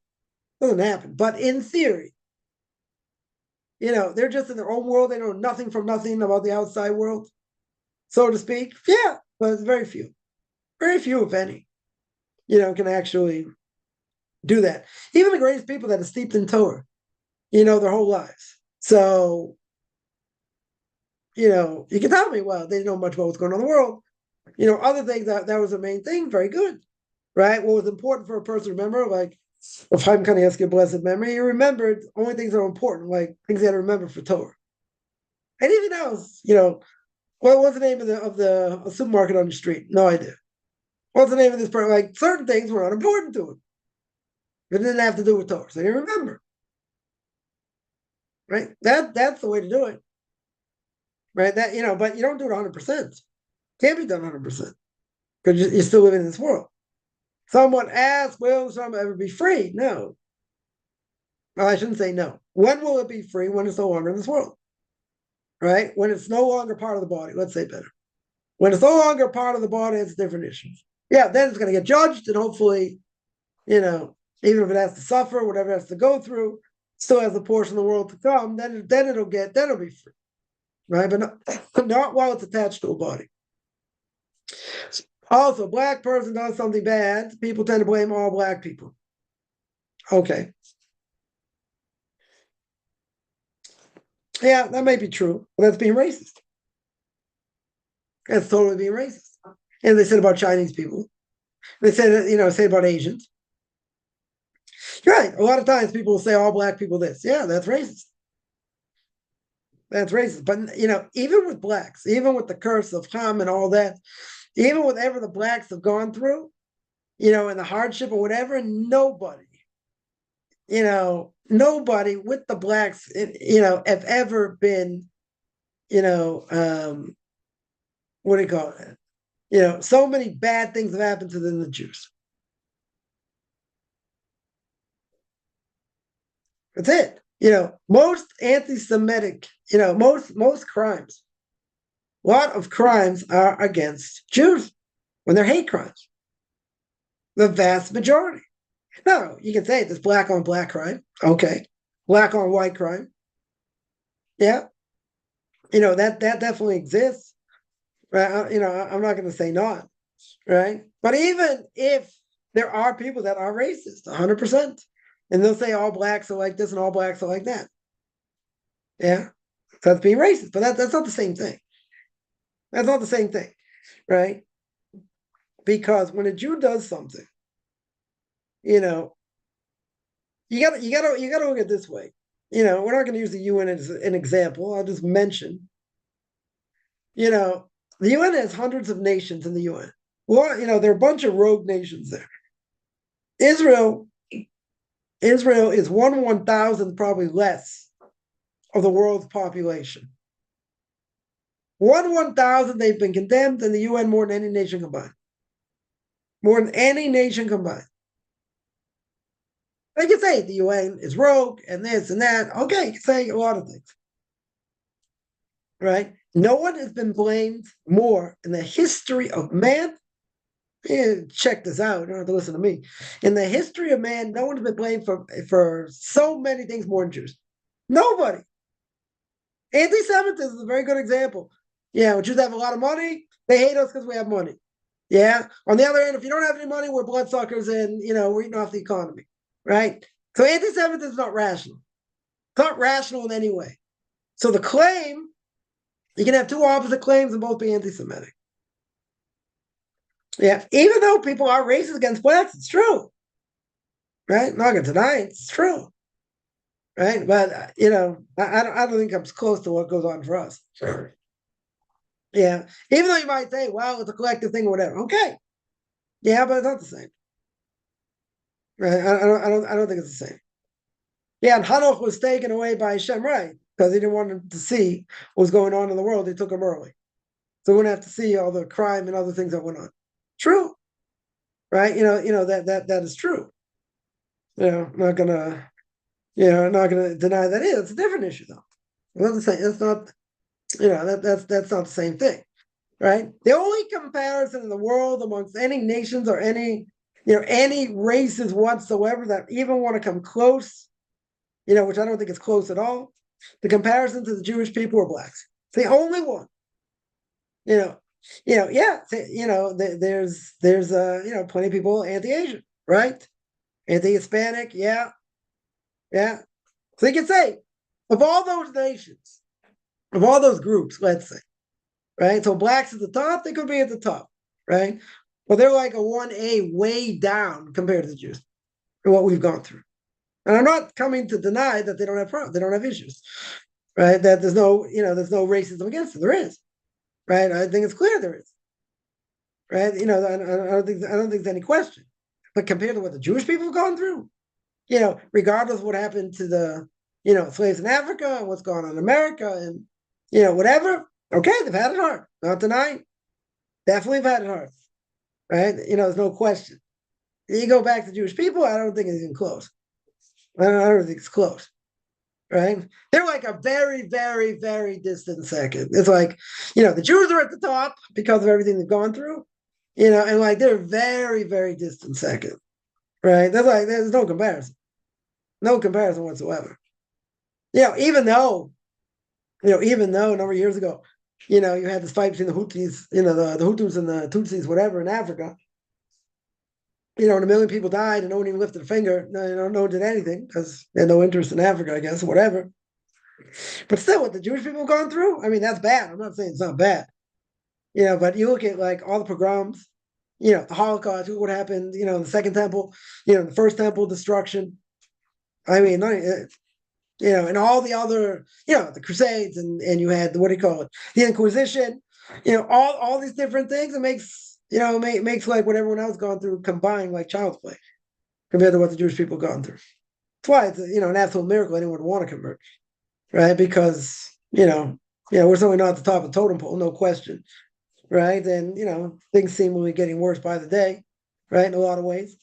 doesn't happen, but in theory, they're just in their own world. They know nothing from nothing about the outside world, so to speak. Yeah, but it's very few, if any, can actually do that. Even the greatest people that are steeped in Torah, their whole lives. So, you can tell me, well, they didn't know much about what's going on in the world. Other things that was the main thing, very good, right? What was important for a person to remember, like, if I'm kind of asking a blessed memory, he remembered only things that are important, like things he had to remember for Torah. Anything else, what was the name of the supermarket on the street? No idea. What's the name of this person? Like, certain things were unimportant to him. It didn't have to do with Torah, so he didn't remember. Right? That's the way to do it. right? That, but you don't do it 100%. Can't be done 100% because you're still living in this world. Someone asked, will some ever be free? No. Well, I shouldn't say no. When will it be free? When it's no longer in this world, right? When it's no longer part of the body. Let's say better. When it's no longer part of the body, it's different issues. Yeah, then it's going to get judged, and hopefully, even if it has to suffer, whatever it has to go through, still has a portion of the world to come. Then it'll be free, right? But not while it's attached to a body. Also, black person does something bad. People tend to blame all black people. Okay. Yeah, that may be true, but that's being racist. That's totally being racist. And they said about Chinese people. They said, say about Asians. You're right. A lot of times people will say all black people this. Yeah, that's racist. That's racist. But, even with blacks, even with the curse of Ham and all that, even with whatever the blacks have gone through, and the hardship or whatever, nobody with the blacks, have ever been, what do you call it? So many bad things have happened to them, the Jews. That's it. Most anti-Semitic, most crimes, a lot of crimes are against Jews when they're hate crimes. The vast majority. No, you can say there's black on black crime. Okay. Black on white crime. Yeah. That definitely exists. Right. I'm not going to say not. Right. But even if there are people that are racist, 100%, and they'll say all blacks are like this and all blacks are like that. Yeah. That's being racist. But that's not the same thing. That's not the same thing. Right. Because when a Jew does something, you gotta look at it this way. We're not going to use the UN as an example. I'll just mention, the UN has hundreds of nations in the UN. Well, there are a bunch of rogue nations there. Israel is 1/1000, probably less, of the world's population. 1/1000, they've been condemned in the UN more than any nation combined. More than any nation combined. They can say the UN is rogue and this and that. Okay, you can say a lot of things. Right? No one has been blamed more in the history of man. Check this out. You don't have to listen to me. In the history of man, no one's been blamed for so many things more than Jews. Nobody. Anti-Semitism is a very good example. Yeah, Jews have a lot of money. They hate us because we have money. Yeah. On the other hand, if you don't have any money, we're bloodsuckers and, we're eating off the economy. Right? So anti-Semitism is not rational. It's not rational in any way. So the claim, you can have two opposite claims and both be anti-Semitic. Yeah. Even though people are racist against blacks, it's true. Right? I'm not going to deny it. It's true. Right? But, I don't think I'm close to what goes on for us. Sure. Yeah. Even though you might say, well, it's a collective thing or whatever. Okay. Yeah, but it's not the same. Right? I don't think it's the same. Yeah, and Hanoch was taken away by Hashem, right? Because he didn't want him to see what was going on in the world. He took him early. So we wouldn't have to see all the crime and other things that went on. True. Right? That is true. I'm not gonna deny that is. It's a different issue though. It's not that's not the same thing. Right? The only comparison in the world amongst any nations or any races whatsoever that even want to come close, which I don't think is close at all. The comparison to the Jewish people are blacks. It's the only one. Yeah. There's plenty of people anti-Asian, right? Anti-Hispanic, yeah. So you can say, of all those nations, of all those groups, let's say, right? So blacks at the top, they could be at the top, right? But they're like a 1A way down compared to the Jews and what we've gone through. And I'm not coming to deny that they don't have problems, they don't have issues, right? That there's no racism against them. There is, right? I think it's clear there is, right? I don't think there's any question. But compared to what the Jewish people have gone through, regardless of what happened to the slaves in Africa and what's going on in America and whatever, Okay, they've had it hard. Not denying. Definitely have had it hard. Right? There's no question. You go back to Jewish people, I don't think it's even close. I don't think it's close. Right? They're like a very, very, very distant second. It's like, the Jews are at the top because of everything they've gone through, and like they're very, very distant second. Right? That's like there's no comparison. No comparison whatsoever. Even though a number of years ago, you had this fight between the Houthis, the Hutus and the Tutsis, whatever, in Africa. And 1 million people died, and no one even lifted a finger. No one did anything because they had no interest in Africa, I guess, whatever. But still, what the Jewish people have gone through, I mean, that's bad. I'm not saying it's not bad. But you look at like all the pogroms, the Holocaust, what happened, the Second Temple, the First Temple destruction. I mean, and all the other, the Crusades, and you had what do you call it, the Inquisition, all these different things. It makes makes like what everyone else gone through combined like child's play compared to what the Jewish people gone through. That's why it's an absolute miracle anyone would want to convert, right? Because we're certainly not at the top of the totem pole, no question, right? And things seemingly getting worse by the day, right? In a lot of ways.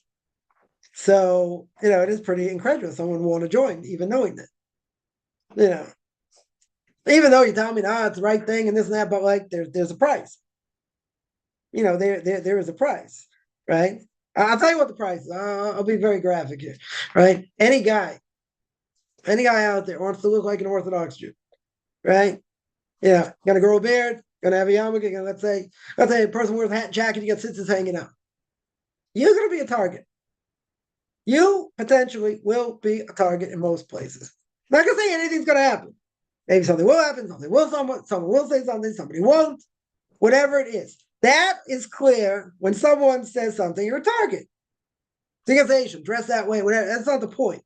So it is pretty incredible someone would want to join, even knowing that. Even though you tell me, it's the right thing and this and that, but like there's a price. There is a price, right? I'll tell you what the price is. I'll be very graphic here, right? Any guy out there wants to look like an Orthodox Jew, right? Gonna grow a beard, gonna have a yarmulke, let's say a person wears a hat and jacket, you got tzitzis hanging out. You're gonna be a target. You potentially will be a target in most places. I'm not gonna say anything's gonna happen. Maybe something will happen, someone will say something, somebody won't, whatever it is. That is clear when someone says something, you're a target. Stigmatization, dress that way, whatever. That's not the point.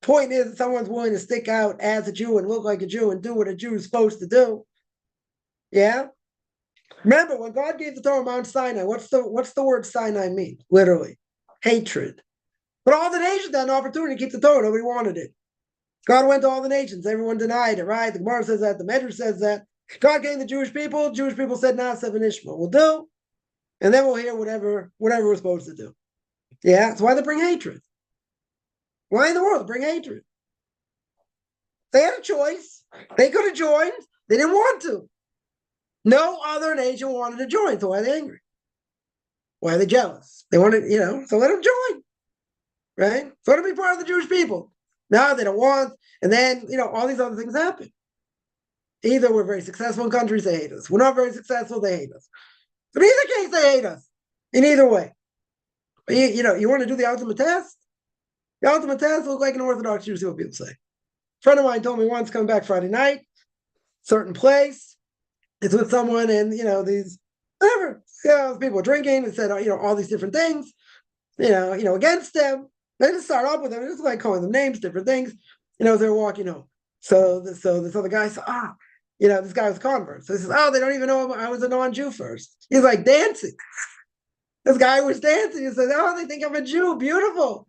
Point is that someone's willing to stick out as a Jew and look like a Jew and do what a Jew is supposed to do. Yeah? Remember, when God gave the Torah on Mount Sinai, what's the word Sinai mean? Literally. Hatred. But all the nations had an opportunity to keep the Torah. Nobody wanted it. God went to all the nations. Everyone denied it, right? The Gemara says that. The Medrash says that. God came to the Jewish people. Jewish people said, Seven Ishmael will do. And then we'll hear whatever we're supposed to do. Yeah, that's why they bring hatred. Why in the world bring hatred? They had a choice. They could have joined. They didn't want to. No other nation wanted to join. So why are they angry? Why are they jealous? They wanted, so let them join. Right? So let them be part of the Jewish people. No, they don't want. And then, all these other things happen. Either we're very successful in countries, they hate us. We're not very successful, they hate us. But in either case, they hate us. In either way. You want to do the ultimate test? The ultimate test looks like an Orthodox Jew, see what people say. A friend of mine told me once, coming back Friday night, certain place, it's with someone, and these whatever, people are drinking and said, all these different things, against them. They just start off with them, just like calling them names, different things, as they're walking home. So this other guy said, this guy was a convert. So he says, they don't even know I was a non-Jew first. He's like dancing. This guy was dancing. He said, they think I'm a Jew. Beautiful.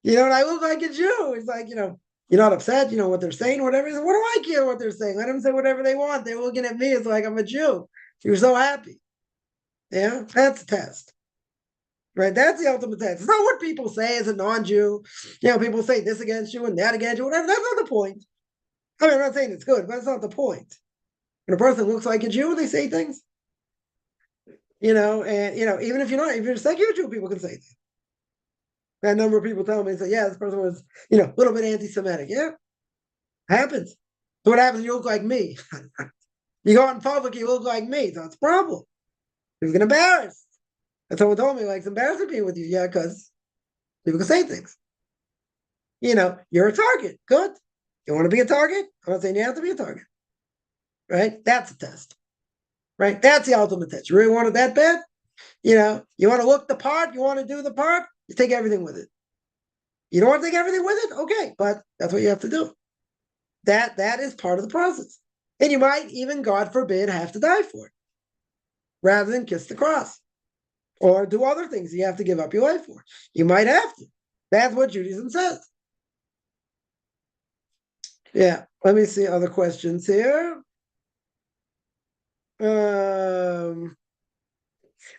And I look like a Jew. He's like, you're not upset, what they're saying, whatever. He said, what do I care what they're saying? Let them say whatever they want. They're looking at me. It's like I'm a Jew. You're so happy. Yeah, that's a test. Right? That's the ultimate test. It's not what people say as a non-Jew. People say this against you and that against you, whatever. That's not the point. I mean, I'm not saying it's good, but it's not the point. When a person looks like a Jew, they say things. And even if you're a secular Jew, people can say things. A number of people tell me, say, this person was, a little bit anti-Semitic. Yeah, happens. So what happens? You look like me. You go out in public, you look like me. So it's a problem. People get embarrassed. And someone told me, like, it's embarrassing being with you. Yeah, because people can say things. You're a target. Good. You want to be a target? I'm not saying you have to be a target. Right? That's a test. Right? That's the ultimate test. You really want it that bad? You want to look the part, you want to do the part, you take everything with it. You don't want to take everything with it? Okay, but that's what you have to do. That is part of the process. And you might even, God forbid, have to die for it, rather than kiss the cross. Or do other things you have to give up your life for. You might have to. That's what Judaism says. Yeah, let me see other questions here.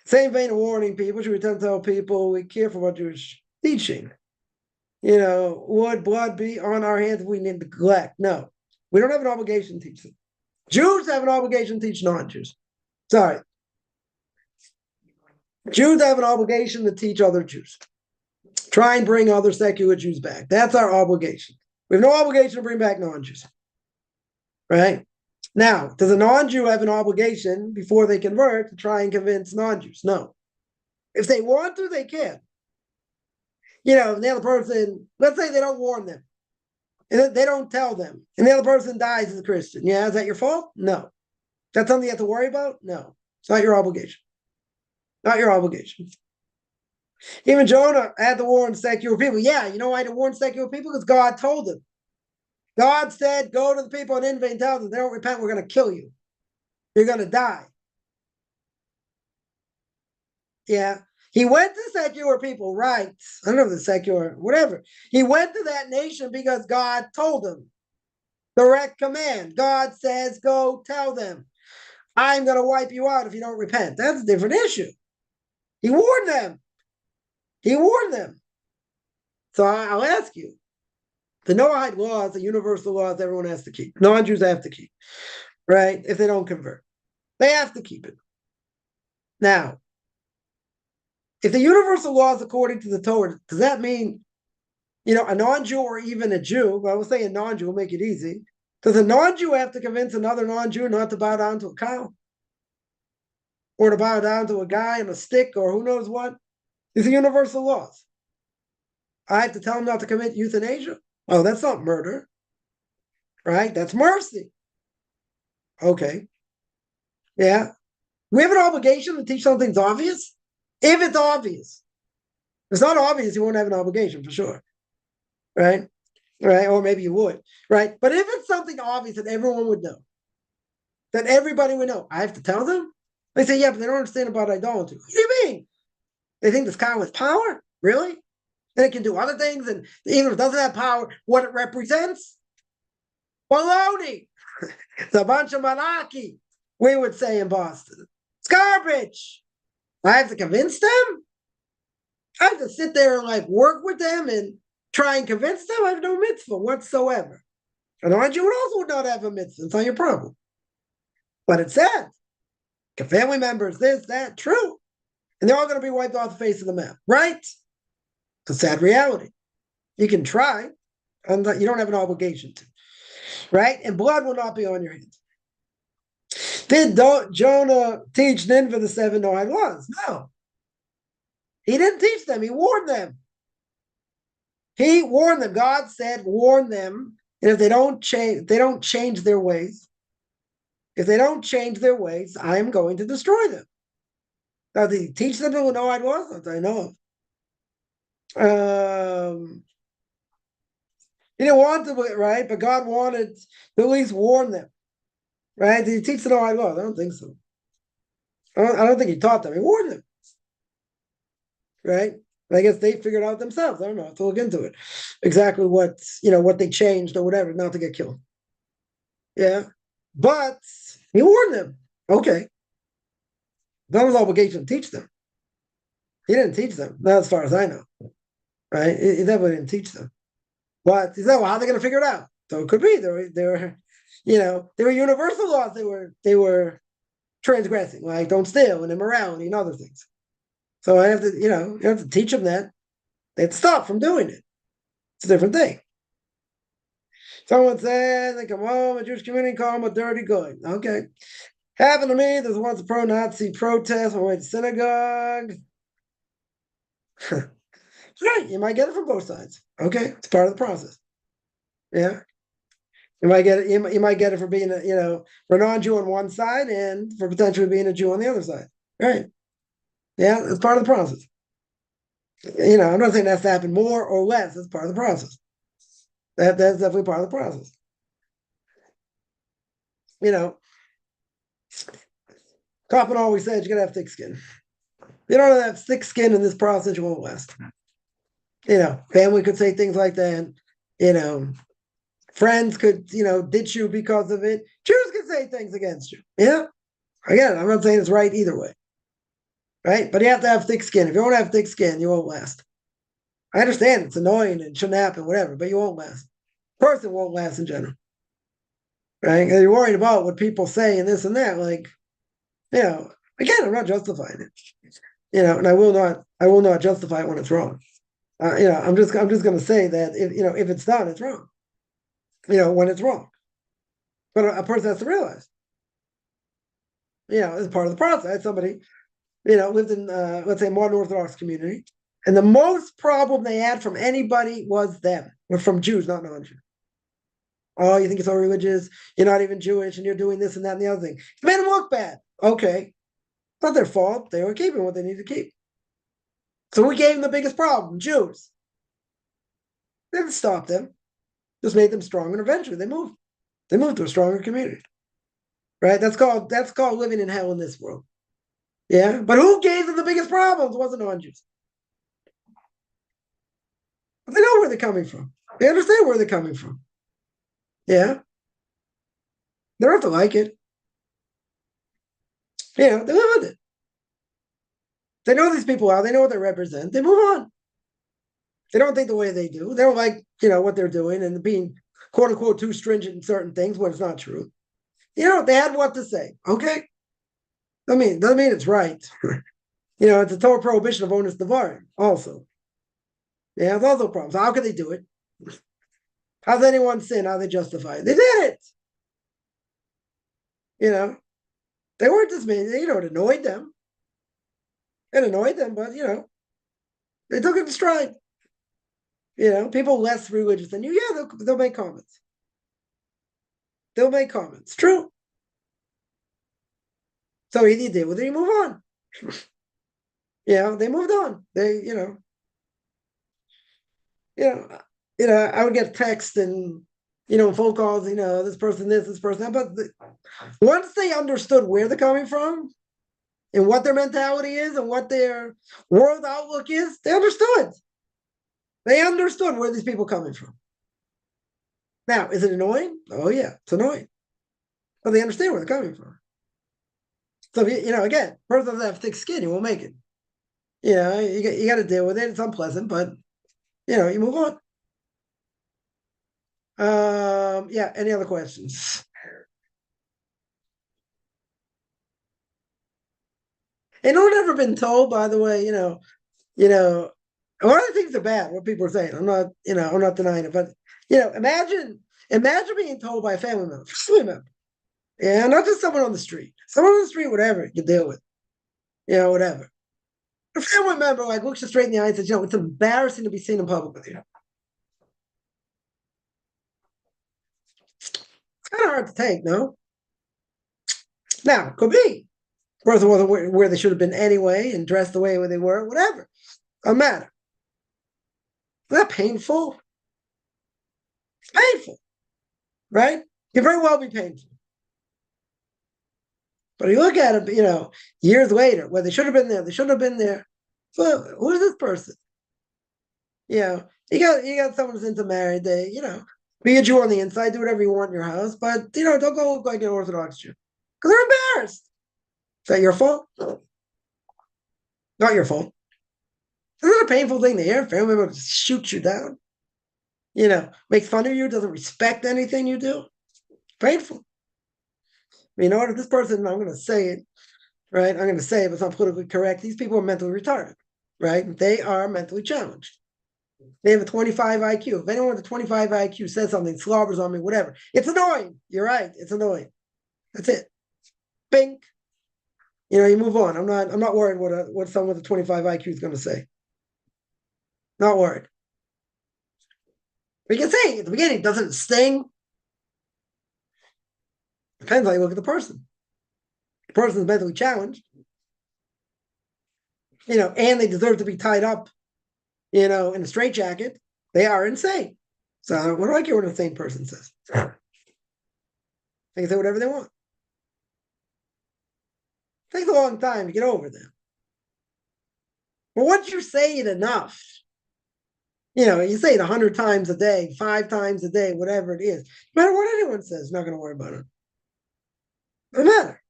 Same vein of warning people, should we tend to tell people we care for what Jewish teaching? Would blood be on our hands if we neglect? No, we don't have an obligation to teach them. Jews have an obligation to teach non-Jews. Sorry. Jews have an obligation to teach other Jews. Try and bring other secular Jews back. That's our obligation. We have no obligation to bring back non-Jews. Right? Now, does a non-Jew have an obligation before they convert to try and convince non-Jews? No. If they want to, they can. The other person, let's say they don't warn them, and they don't tell them, and the other person dies as a Christian. Yeah, is that your fault? No. That's something you have to worry about? No. It's not your obligation. Not your obligation. Even Jonah had to warn secular people. Yeah, you know why he had to warn secular people? Because God told him. God said, go to the people in Nineveh and tell them, they don't repent, we're going to kill you. You're going to die. Yeah. He went to secular people, right? I don't know if the secular, whatever. He went to that nation because God told him. Direct command. God says, go tell them. I'm going to wipe you out if you don't repent. That's a different issue. He warned them. He warned them. So I'll ask you. The Noahide laws, the universal laws everyone has to keep. Non-Jews have to keep, right? If they don't convert. They have to keep it. Now, if the universal law is according to the Torah, does that mean, a non-Jew or even a Jew, but I will say a non-Jew will make it easy. Does a non-Jew have to convince another non-Jew not to bow down to a cow? Or to bow down to a guy on a stick or who knows what? These are universal laws. I have to tell him not to commit euthanasia? Oh, that's not murder. Right? That's mercy. Okay. Yeah. We have an obligation to teach something's obvious? If it's obvious. If it's not obvious, you won't have an obligation for sure. Right? Right? Or maybe you would. Right? But if it's something obvious that everyone would know, that everybody would know, I have to tell them? They say, yeah, but they don't understand about idolatry. What do you mean? They think this cow has power? Really? And it can do other things, and even if it doesn't have power, what it represents? Baloney. It's a bunch of malarkey, we would say in Boston. It's garbage. I have to convince them? I have to sit there and work with them and try and convince them? I have no mitzvah whatsoever. And a Jew would also not have a mitzvah. It's not your problem. But it said, family members, this, that, true. And they're all going to be wiped off the face of the map, right? It's a sad reality. You can try, and you don't have an obligation to, right? And blood will not be on your hands. Did Jonah teach Nineveh the 7 Noahide laws? No. He didn't teach them. He warned them. He warned them. God said, warn them. And if they don't change their ways, I am going to destroy them. Now, did he teach them the Noahide laws? Not that I know of. He didn't want to, right? But God wanted to at least warn them, right? Did he teach the Noahide laws? I don't think so. I don't think he taught them. He warned them, right? I guess they figured out themselves. I don't know. I have to look into it. Exactly what they changed or whatever, not to get killed. Yeah. But he warned them. Okay. That was obligation to teach them. He didn't teach them, not as far as I know. Right? He definitely didn't teach them. But he said, well, how are they going to figure it out? So it could be there were universal laws they were transgressing, like don't steal and immorality and other things. So I have to, you have to teach them that. They have to stop from doing it. It's a different thing. Someone said they come home, a Jewish community call them a dirty good. Okay. Happened to me. There's once a pro-Nazi protest on my way to synagogue. Right. You might get it from both sides. Okay. It's part of the process. Yeah. You might get it. You might get it for being for a non-Jew on one side and for potentially being a Jew on the other side. Right. Yeah. It's part of the process. I'm not saying that's to happen more or less. It's part of the process. That's definitely part of the process. Kaufman always said you're gonna have thick skin. You don't have thick skin in this process, you won't last. Family could say things like that. Friends could, ditch you because of it. Jews could say things against you. Yeah. Again, I'm not saying it's right either way, right? But you have to have thick skin. If you don't have thick skin, you won't last. I understand it's annoying and shouldn't happen, whatever, but you won't last. Person won't last in general, right? And you're worried about what people say and this and that. Like, again, I'm not justifying it, and I will not justify it when it's wrong. I'm just going to say that if it's done, it's wrong. When it's wrong, but a person has to realize, as part of the process. Somebody, lived in let's say modern Orthodox community, and the most problem they had from anybody was them, or from Jews, not non-Jews. Oh, you think you're so religious? You're not even Jewish, and you're doing this and that and the other thing. It made them look bad. Okay, it's not their fault. They were keeping what they need to keep. So we gave them the biggest problem, Jews. Didn't stop them, just made them strong, and eventually they moved. They moved to a stronger community, right? That's called living in hell in this world. Yeah, but who gave them the biggest problems? It wasn't non-Jews. But they know where they're coming from. They understand where they're coming from. Yeah, they don't have to like it. They live with it. They know these people are. They know what they represent. They move on. They don't think the way they do. They don't like, what they're doing and being, quote unquote, too stringent in certain things when it's not true. They had what to say. Okay. Doesn't mean it's right. It's a total prohibition of onus devarim also. Yeah, it's also problems. How can they do it? How's anyone sin? How they justify it? They did it. They weren't just made, it annoyed them. It annoyed them, but they took it in stride. People less religious than you, yeah, they'll make comments. They'll make comments. True. So either you did with it, you move on. They moved on. They, I would get text and phone calls, this person this person that, but once they understood where they're coming from and what their mentality is and what their world outlook is, they understood. They understood where these people are coming from. Now, is it annoying? Oh yeah, it's annoying. But they understand where they're coming from. So, again, person doesn't have thick skin, you won't make it. You got to deal with it. It's unpleasant, but, you move on. Any other questions? And I've never been told, by the way, a lot of things are bad, what people are saying. I'm not denying it, but imagine being told by a family member, yeah, not just someone on the street. Someone on the street, whatever, you can deal with. Whatever. A family member looks you straight in the eye and says, it's embarrassing to be seen in public with you. It's kind of hard to take, no? Now, could be. Person wasn't where they should have been anyway and dressed the way where they were, whatever. Doesn't matter. Is that painful? It's painful, right? It can very well be painful. But you look at it, years later, where they should have been there, they shouldn't have been there. So who is this person? You got someone who's into married. They, be a Jew on the inside, do whatever you want in your house, but don't go look like an Orthodox Jew because they're embarrassed. Is that your fault? Not your fault. Isn't it a painful thing to hear? Family member shoots you down. Makes fun of you, doesn't respect anything you do. Painful. If this person, I'm going to say it, right? I'm going to say it, but it's not politically correct. These people are mentally retarded, right? They are mentally challenged. They have a 25 IQ. If anyone with a 25 IQ says something, slobbers on me, whatever, it's annoying. You're right. It's annoying. That's it. Bink. You move on. I'm not worried what someone with a 25 IQ is going to say. Not worried. But you can say at the beginning, doesn't it sting? Depends how you look at the person. The person is mentally challenged, and they deserve to be tied up, in a straitjacket. They are insane. So what do I care what an insane person says? They can say whatever they want. It takes a long time to get over them. But once you say it enough, you say it 100 times a day, 5 times a day, whatever it is, no matter what anyone says, not going to worry about it. Doesn't matter.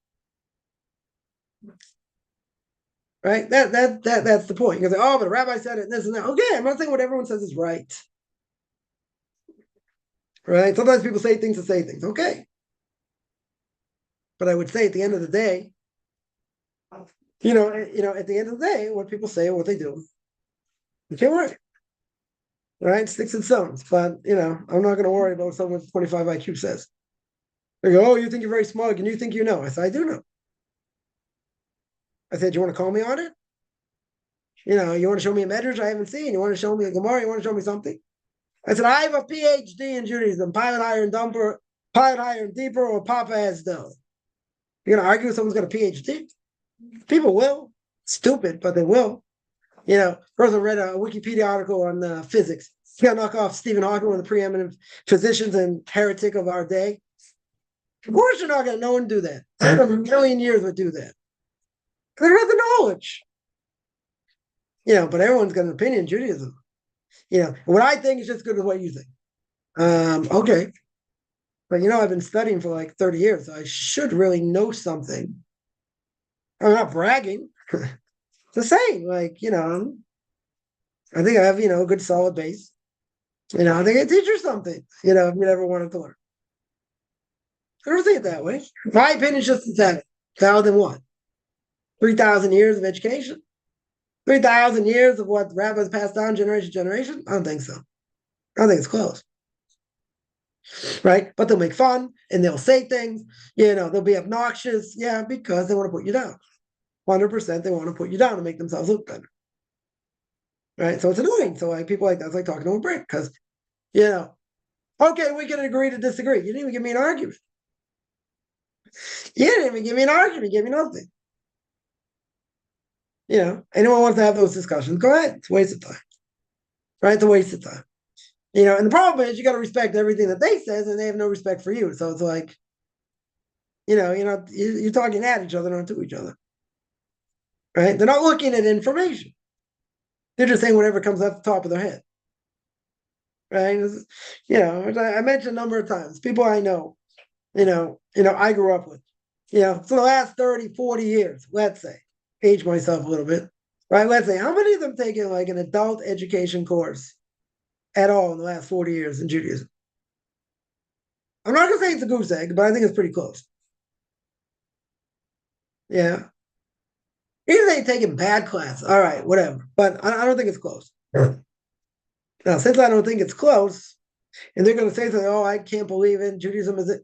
right? That's the point. You can say, oh, but the rabbi said it, this and that. Okay, I'm not saying what everyone says is right. Right? Sometimes people say things to say things. Okay. But I would say at the end of the day, at the end of the day, what people say or what they do, you can't worry. Right? Sticks and stones. But I'm not gonna worry about what someone with 25 IQ says. They go, oh, you think you're very smart and you think you know. I said, I do know. I said, you want to call me on it? You want to show me a medrash I haven't seen? You want to show me a Gemara? You want to show me something? I said, I have a PhD in Judaism, pilot higher and dumper, pilot higher and deeper, or Papa has done. You're gonna argue with someone's got a PhD? People will. Stupid, but they will. First I read a Wikipedia article on physics. You gotta knock off Stephen Hawking, one of the preeminent physicians and heretic of our day. Of course you're not gonna no one do that. A million years would do that. They don't have the knowledge. But everyone's got an opinion in Judaism. What I think is just as good as what you think. Okay. But I've been studying for like 30 years, so I should really know something. I'm not bragging. It's the same. I think I have, a good solid base. I think I teach you something, if you ever wanted to learn. I don't see it that way. My opinion is just that valid in what? 3,000 years of education? 3,000 years of what rabbis passed down generation to generation? I don't think so. I don't think it's close. Right? But they'll make fun and they'll say things, they'll be obnoxious. Yeah, because they want to put you down. 100% they want to put you down to make themselves look better. Right? So it's annoying. So people like that's like talking to a brick because, okay, we can agree to disagree. You didn't even give me an argument. You didn't even give me an argument. You gave me nothing. Anyone wants to have those discussions, go ahead. It's a waste of time. Right? It's a waste of time. And the problem is you got to respect everything that they says, and they have no respect for you. So it's like, you're talking at each other, not to each other. Right? They're not looking at information. They're just saying whatever comes off the top of their head. Right? I mentioned a number of times, people I know, I grew up with, for the last 30, 40 years, let's say, age myself a little bit, right? Let's say, how many of them taken like an adult education course at all in the last 40 years in Judaism? I'm not going to say it's a goose egg, but I think it's pretty close. Yeah. Either they taking bad class, all right, whatever. But I don't think it's close. Now, since I don't think it's close, and they're going to say something, oh, I can't believe it, Judaism is it.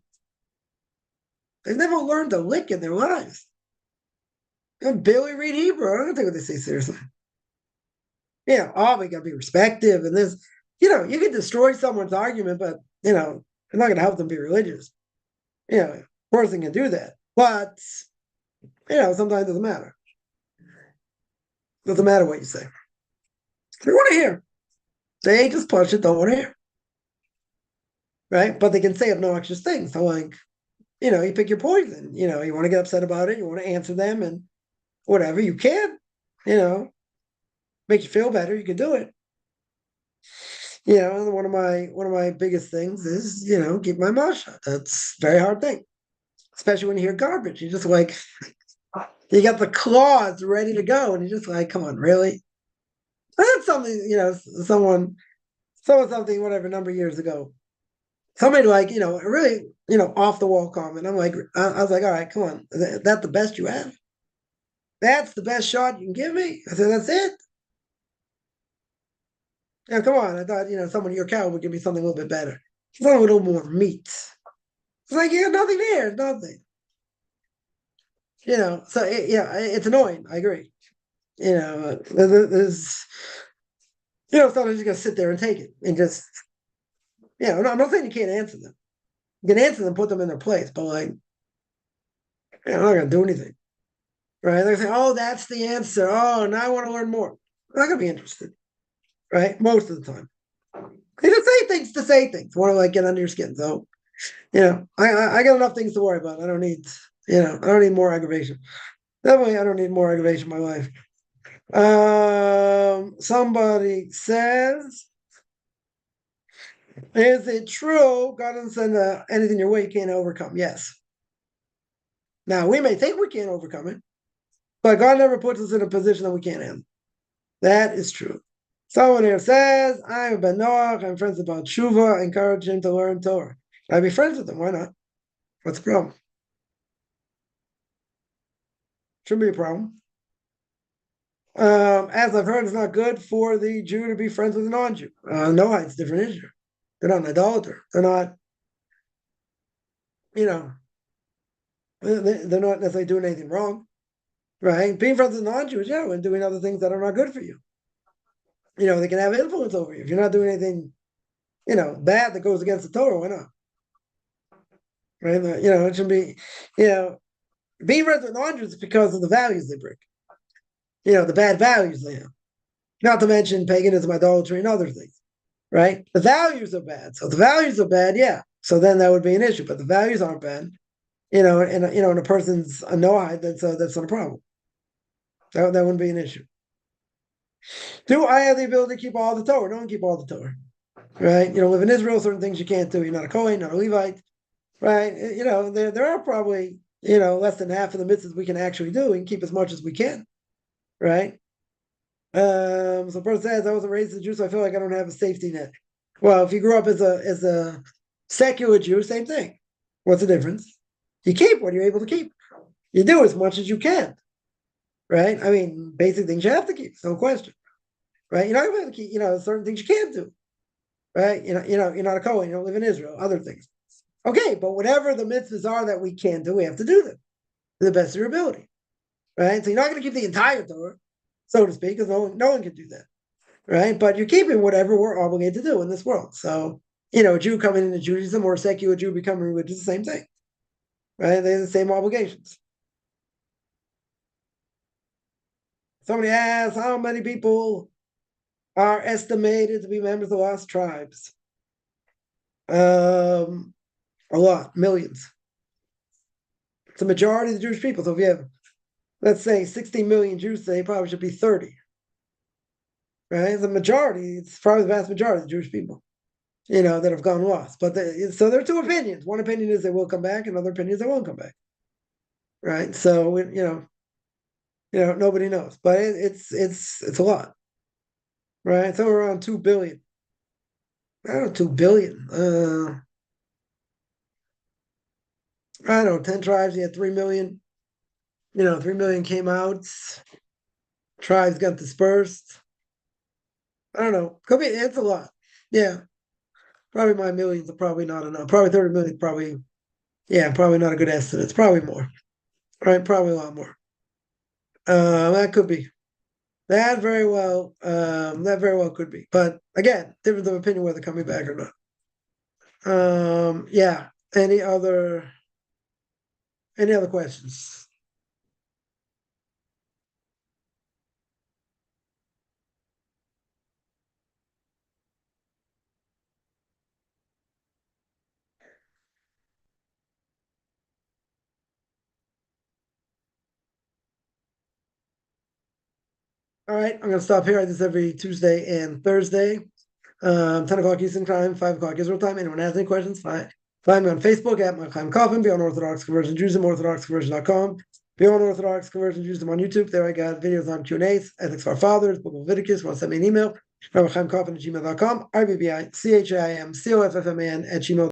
They've never learned a lick in their lives. They barely read Hebrew. I don't think what they say seriously. We got to be respectful and this. You can destroy someone's argument, but you're not going to help them be religious. A person can do that, but sometimes it doesn't matter. Doesn't matter what you say. They want to hear. They just push it, don't want to hear. Right? But they can say obnoxious things. So you pick your poison. You want to get upset about it, you want to answer them and whatever you can, make you feel better, you can do it. One of my biggest things is, keep my mouth shut. That's a very hard thing. Especially when you hear garbage. You're just like, you got the claws ready to go, and you're just like, come on, really? I had something, someone something, whatever, number of years ago. Somebody really, off the wall comment. I'm like, I was like, all right, come on. Is that the best you have? That's the best shot you can give me? I said, that's it? Yeah, come on. I thought, someone your cow would give me something a little bit better. Something with a little more meat. It's like, nothing there, nothing. So it's annoying. I agree. There's, sometimes you gotta sit there and take it and just, I'm not saying you can't answer them. You can answer them, put them in their place, but I'm not gonna do anything. Right? They're saying, oh, that's the answer. Oh, now I want to learn more. I'm not gonna be interested. Right? Most of the time. They just say things to say things. Want to get under your skin. So, I got enough things to worry about. I don't need, I don't need more aggravation. Definitely, I don't need more aggravation in my life. Somebody says, is it true God doesn't send anything your way you can't overcome? Yes. Now, we may think we can't overcome it. But God never puts us in a position that we can't handle. That is true. Someone here says, I'm Ben Noach, I'm friends about Tshuva, encourage him to learn Torah. I'd be friends with him. Why not? What's the problem? Shouldn't be a problem. As I've heard, it's not good for the Jew to be friends with a non-Jew. Noahite's a different issue. They're not an idolater. They're not, you know, they're not necessarily doing anything wrong, right? Being friends with non-Jews, yeah, and doing other things that are not good for you. They can have influence over you. If you're not doing anything, bad that goes against the Torah, why not? Right? It should be, being friends with non-Jews is because of the values they bring. The bad values they have. Not to mention paganism, idolatry, and other things. Right? The values are bad. So if the values are bad, yeah. So then that would be an issue. But the values aren't bad. And a person's a Noahide, that's not a problem. That wouldn't be an issue. Do I have the ability to keep all the Torah? No one keep all the Torah. Right? Live in Israel, certain things you can't do. You're not a Kohen, not a Levite. Right? There are probably, less than half of the mitzvahs we can actually do. We can keep as much as we can. Right? So the person says, I wasn't raised as a Jew, so I feel like I don't have a safety net. Well, if you grew up as a secular Jew, same thing. What's the difference? You keep what you're able to keep. You do as much as you can. Right? I mean, basic things you have to keep, no question. Right? You're not able to keep, certain things you can't do. Right? You're not a Kohen, you don't live in Israel, other things. Okay, but whatever the mitzvahs are that we can do, we have to do them to the best of your ability. Right? So you're not going to keep the entire Torah, so to speak, because no one can do that. Right? But you're keeping whatever we're obligated to do in this world. So, a Jew coming into Judaism or a secular Jew becoming religious is the same thing. Right? They have the same obligations. Somebody asks, how many people are estimated to be members of lost tribes? A lot, millions. It's a majority of the Jewish people. So if you have, let's say, 60 million Jews today, probably should be 30. Right? The majority, it's probably the vast majority of the Jewish people, that have gone lost. But so there are two opinions. One opinion is they will come back, and another opinion is they won't come back. Right? So nobody knows, but it's a lot. Right? So around 2 billion. I don't know, 2 billion. I don't know, 10 tribes, you had 3 million. 3 million came out. Tribes got dispersed. I don't know. Could be, it's a lot. Yeah. Probably my millions are probably not enough. Probably 30 million, probably not a good estimate. It's probably more. Right? Probably a lot more. That could be. That very well could be. But again, difference of opinion whether coming back or not. Yeah. Any other questions? All right, I'm gonna stop here. I do this every Tuesday and Thursday. 10 o'clock Eastern time, 5 o'clock Israel time. Anyone has any questions? Find me on Facebook at Chaim Kaufman, Beyond Orthodox Conversion Judaism, orthodoxconversion.com. Beyond Orthodox Conversion Judaism on YouTube. There I got videos on Q&As, Ethics for Our Fathers, Book of Leviticus. Want to send me an email? Rabbi Chaim Kaufman at gmail.com, RBBI, CHAIM, COFFMAN at gmail.com.